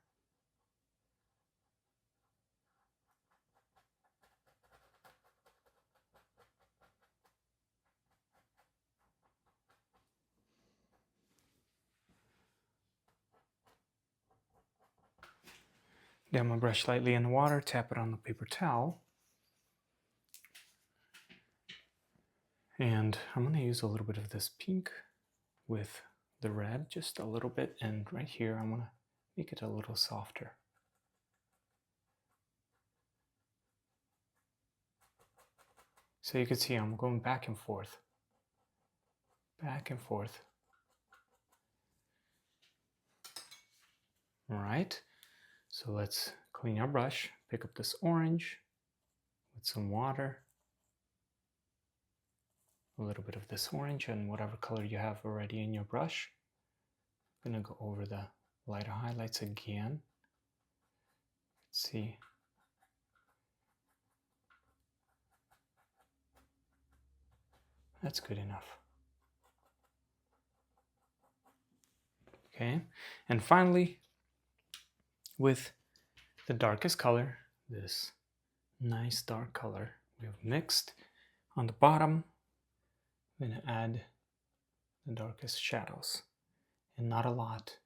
Dip my brush lightly in the water, tap it on the paper towel. And I'm going to use a little bit of this pink with the red, just a little bit, and right here I'm going to make it a little softer. So you can see I'm going back and forth. Back and forth. All right. So let's clean our brush, pick up this orange with some water, a little bit of this orange and whatever color you have already in your brush. I'm going to go over the lighter highlights again. Let's see. That's good enough. Okay, and finally, with the darkest color, this nice dark color we have mixed on the bottom, I'm going to add the darkest shadows, and not a lot,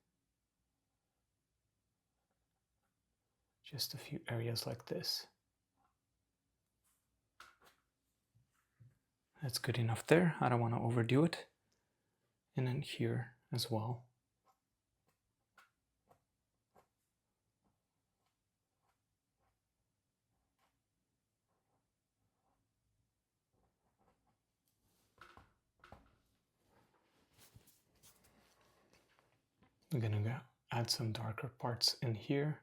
just a few areas like this. That's good enough there. I don't want to overdo it. And then here as well. I'm gonna add some darker parts in here.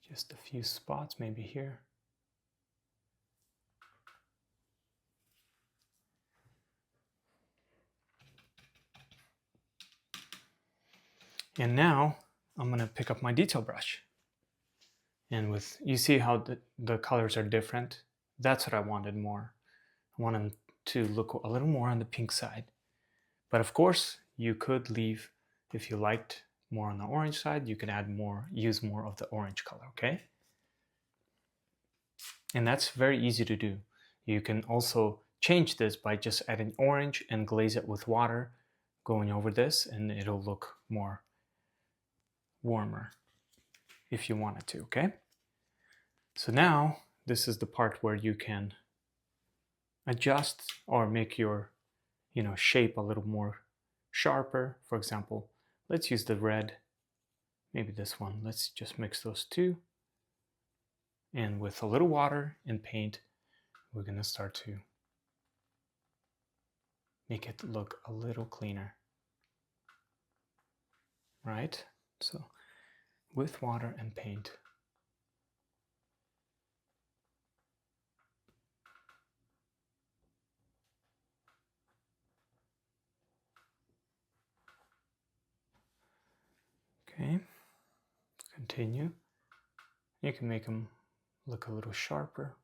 Just a few spots, maybe here. And now I'm gonna pick up my detail brush. And you see how the colors are different? That's what I wanted more. I want them to look a little more on the pink side. But of course, you could leave, if you liked more on the orange side, you can add more, use more of the orange color, okay? And that's very easy to do. You can also change this by just adding orange and glaze it with water, going over this, and it'll look more warmer if you wanted to, okay? So now this is the part where you can adjust or make your shape a little more sharper. For example, let's use the red, maybe this one. Let's just mix those two. And with a little water and paint, we're going to start to make it look a little cleaner. Right? So with water and paint. Okay, continue. You can make them look a little sharper.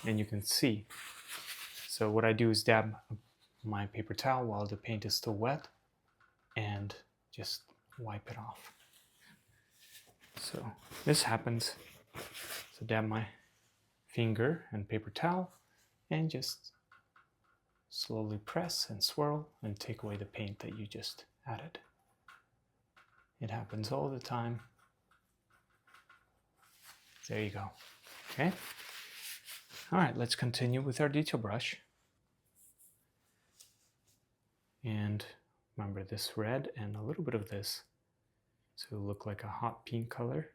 And you can see. So what I do is dab my paper towel while the paint is still wet and just wipe it off. So this happens. So dab my finger and paper towel and just slowly press and swirl and take away the paint that you just added. It happens all the time. There you go. Okay. All right, let's continue with our detail brush. And remember this red and a little bit of this. So it'll look like a hot pink color.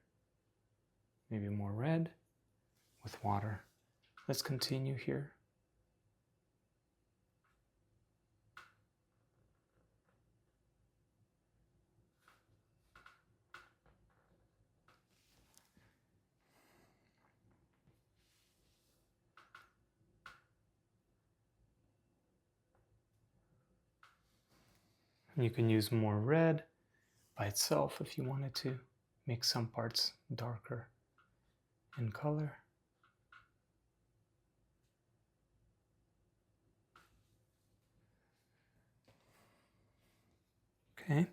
Maybe more red with water. Let's continue here. You can use more red by itself if you wanted to. Make some parts darker in color. Okay,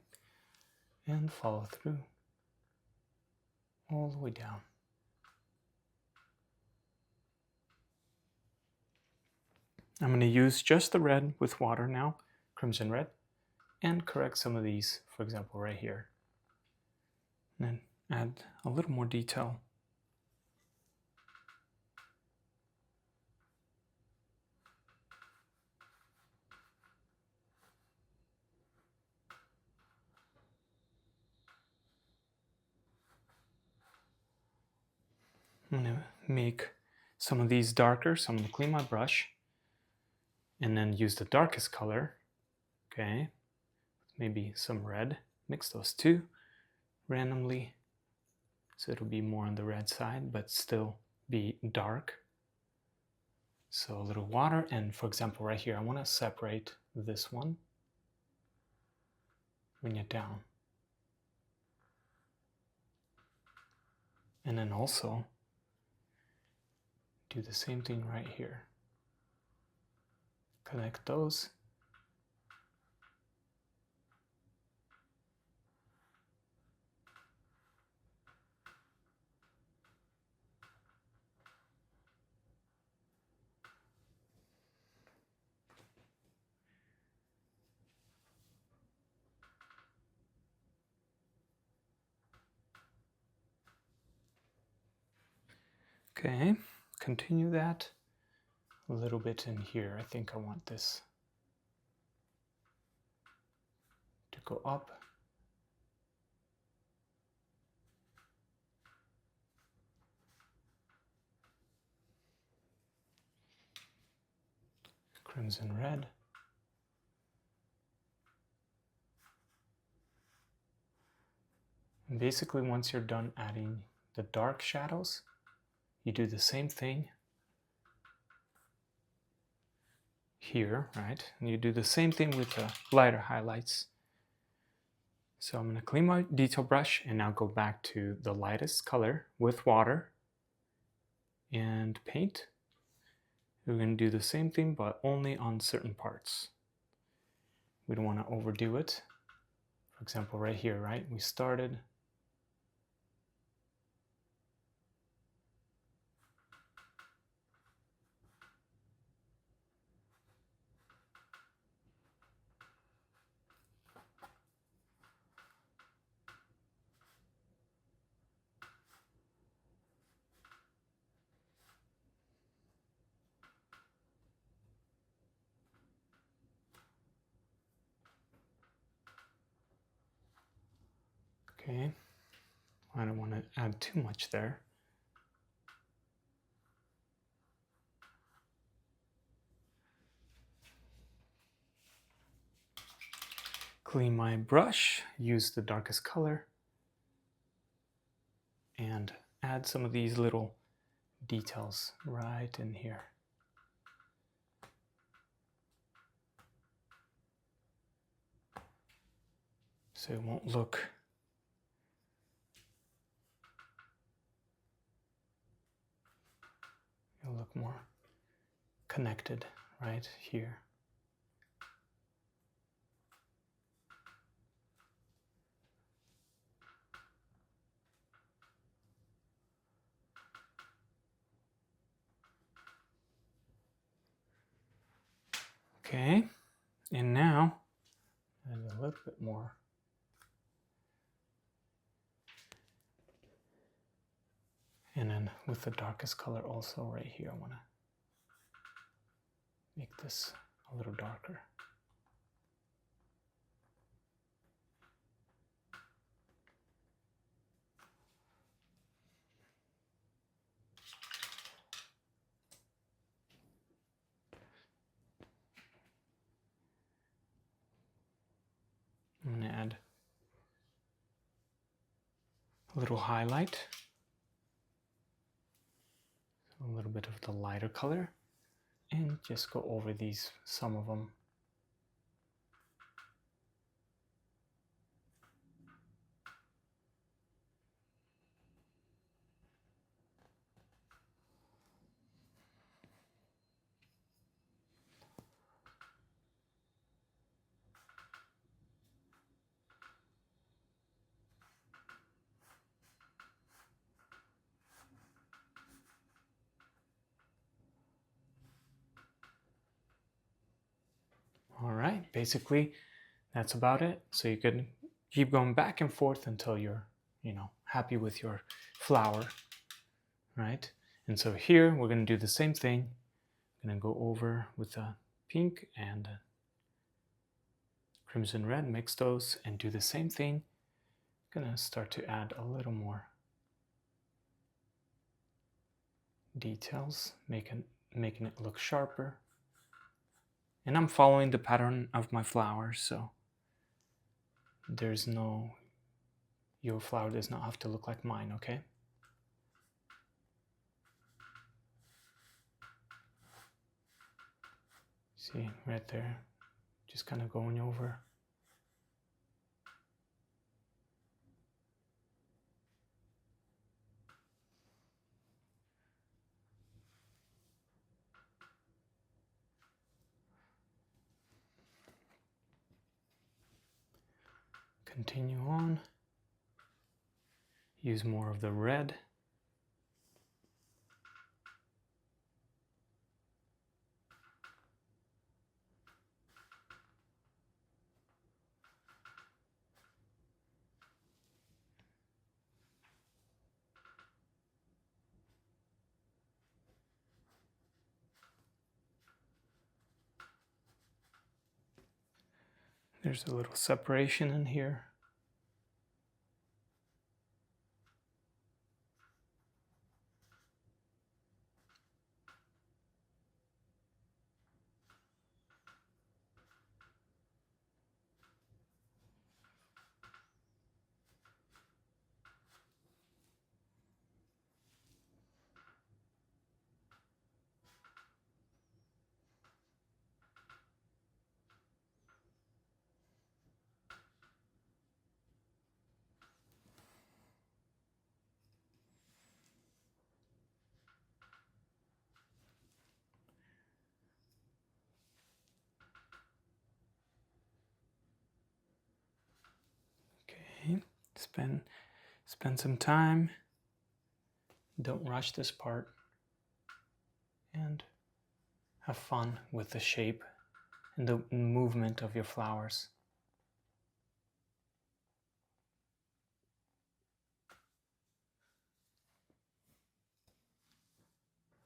and follow through all the way down. I'm going to use just the red with water now, crimson red, and correct some of these, for example, right here. And then add a little more detail. I'm going to make some of these darker, so I'm going to clean my brush and then use the darkest color. Okay, maybe some red. Mix those two randomly so it'll be more on the red side but still be dark. So a little water, and for example right here I want to separate this one, bring it down, and then also do the same thing right here. Connect those. Okay, continue that a little bit in here. I think I want this to go up. Crimson red. And basically once you're done adding the dark shadows, you do the same thing here, right? And you do the same thing with the lighter highlights. So I'm going to clean my detail brush and now go back to the lightest color with water and paint. We're going to do the same thing, but only on certain parts. We don't want to overdo it. For example, right here, right? We started. Okay, I don't want to add too much there. Clean my brush, use the darkest color, and add some of these little details right in here. So it won't look it'll look more connected right here. Okay, and now add a little bit more. And then with the darkest color also right here, I want to make this a little darker. I'm going to add a little highlight, a little bit of the lighter color, and just go over these, some of them. All right, basically that's about it. So you can keep going back and forth until you're, happy with your flower, right? And so here we're going to do the same thing. I'm going to go over with the pink and crimson red, mix those and do the same thing. I'm going to start to add a little more details, making it look sharper. And I'm following the pattern of my flowers, so your flower does not have to look like mine, okay? See, right there, just kind of going over. Continue on. Use more of the red. There's a little separation in here. Spend some time. Don't rush this part. And have fun with the shape and the movement of your flowers.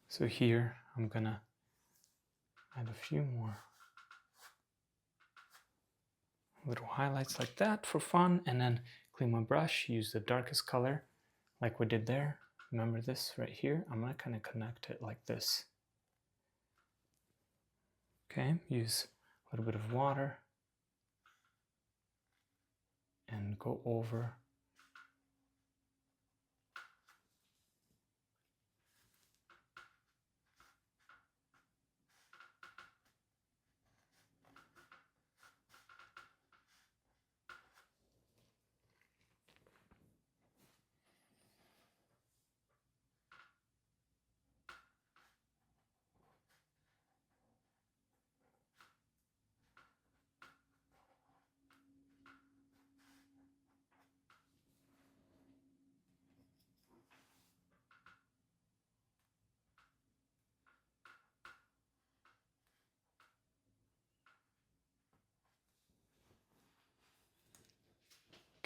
So here I'm gonna add a few more little highlights like that for fun, and then clean my brush, use the darkest color like we did there. Remember this right here? I'm gonna kind of connect it like this. Okay, use a little bit of water and go over.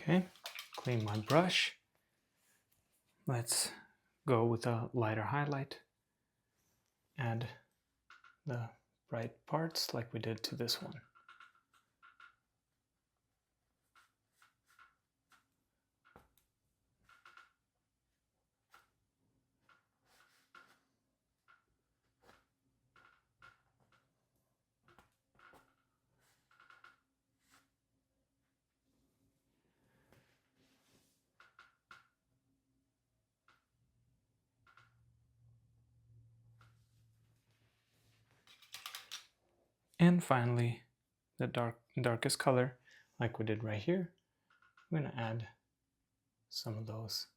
Okay, clean my brush. Let's go with a lighter highlight. Add the bright parts like we did to this one. And finally, the darkest color, like we did right here, we're gonna add some of those.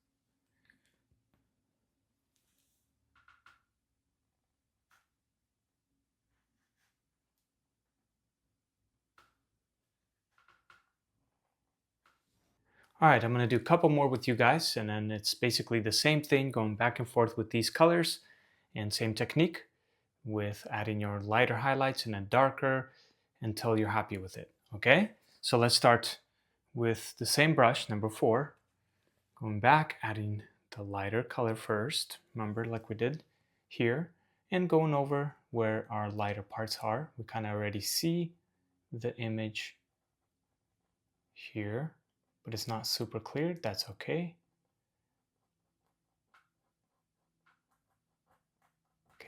All right, I'm gonna do a couple more with you guys, and then it's basically the same thing, going back and forth with these colors, and same technique with adding your lighter highlights and then darker until you're happy with it, okay? So let's start with the same brush, number 4, going back, adding the lighter color first, remember like we did here, and going over where our lighter parts are. We kind of already see the image here, but it's not super clear, that's okay.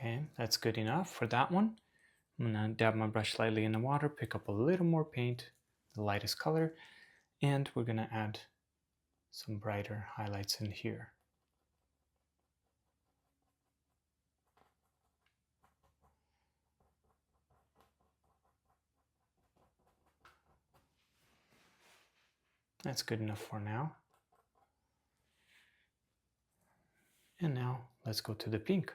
Okay, that's good enough for that one. I'm gonna dab my brush slightly in the water, pick up a little more paint, the lightest color, and we're gonna add some brighter highlights in here. That's good enough for now. And now let's go to the pink.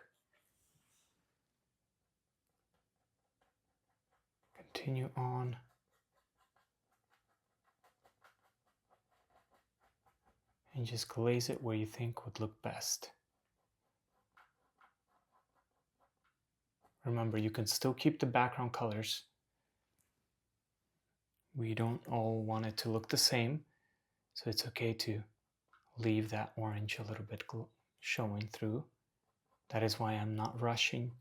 Continue on. And just glaze it where you think would look best. Remember, you can still keep the background colors. We don't all want it to look the same, so it's okay to leave that orange a little bit showing through. That is why I'm not rushing.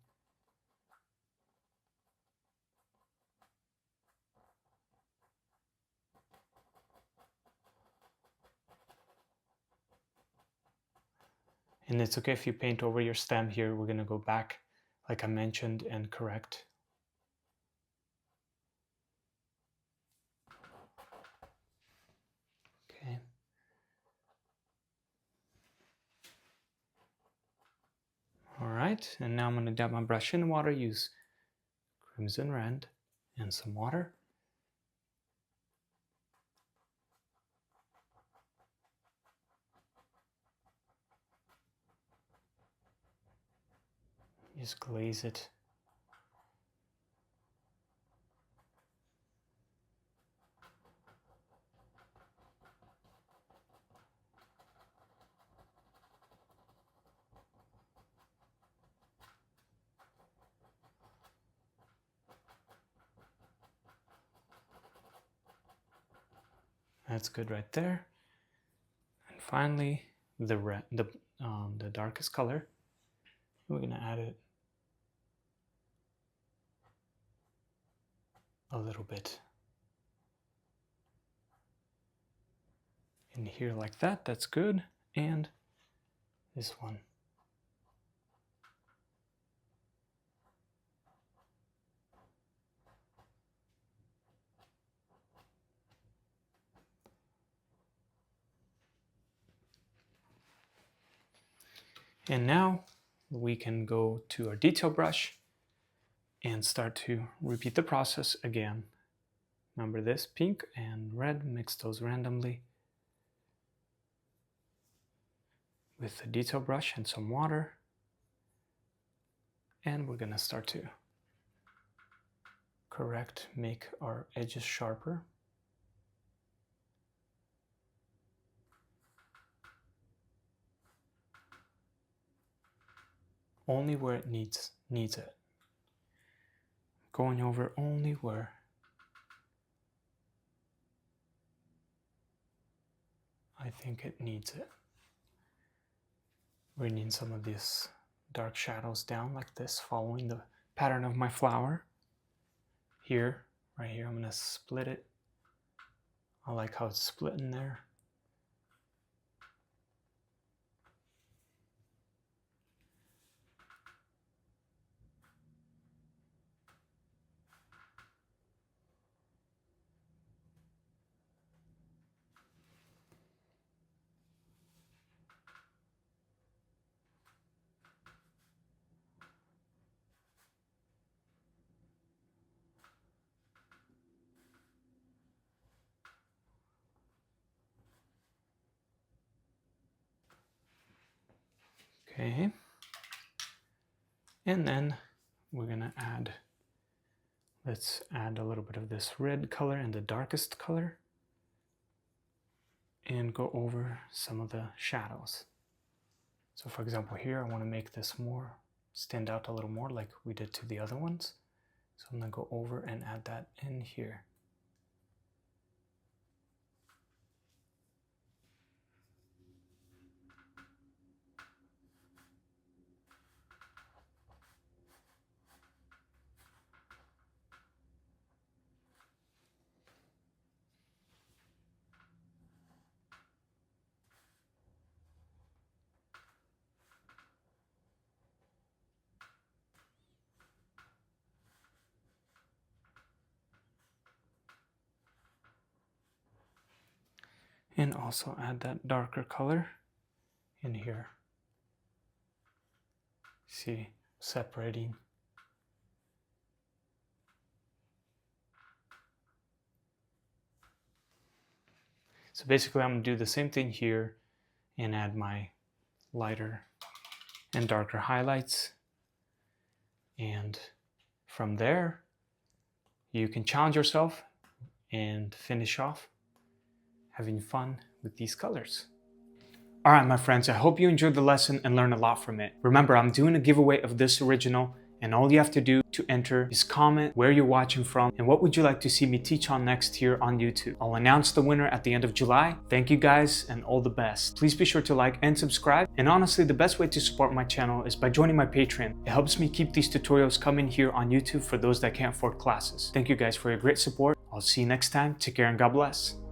And it's okay if you paint over your stem here. We're going to go back, like I mentioned, and correct. Okay. All right, and now I'm going to dab my brush in water, use Crimson Red and some water. Just glaze it. That's good right there. And finally, the red, the darkest color. We're gonna add it a little bit in here like that. That's good. And this one. And now we can go to our detail brush and start to repeat the process again. Remember this, pink and red, mix those randomly with the detail brush and some water. And we're gonna start to make our edges sharper. Only where it needs it. Going over only where I think it needs it. Bringing some of these dark shadows down like this, following the pattern of my flower. Here, right here, I'm gonna split it. I like how it's split in there. Okay, and then we're gonna let's add a little bit of this red color and the darkest color and go over some of the shadows. So for example here, I wanna make this more, stand out a little more like we did to the other ones. So I'm gonna go over and add that in here. And also add that darker color in here. See, separating. So basically I'm gonna do the same thing here and add my lighter and darker highlights. And from there, you can challenge yourself and finish off having fun with these colors. Alright my friends, I hope you enjoyed the lesson and learned a lot from it. Remember, I'm doing a giveaway of this original, and all you have to do to enter is comment where you're watching from and what would you like to see me teach on next here on YouTube. I'll announce the winner at the end of July. Thank you guys and all the best. Please be sure to like and subscribe, and honestly the best way to support my channel is by joining my Patreon. It helps me keep these tutorials coming here on YouTube for those that can't afford classes. Thank you guys for your great support. I'll see you next time. Take care and God bless.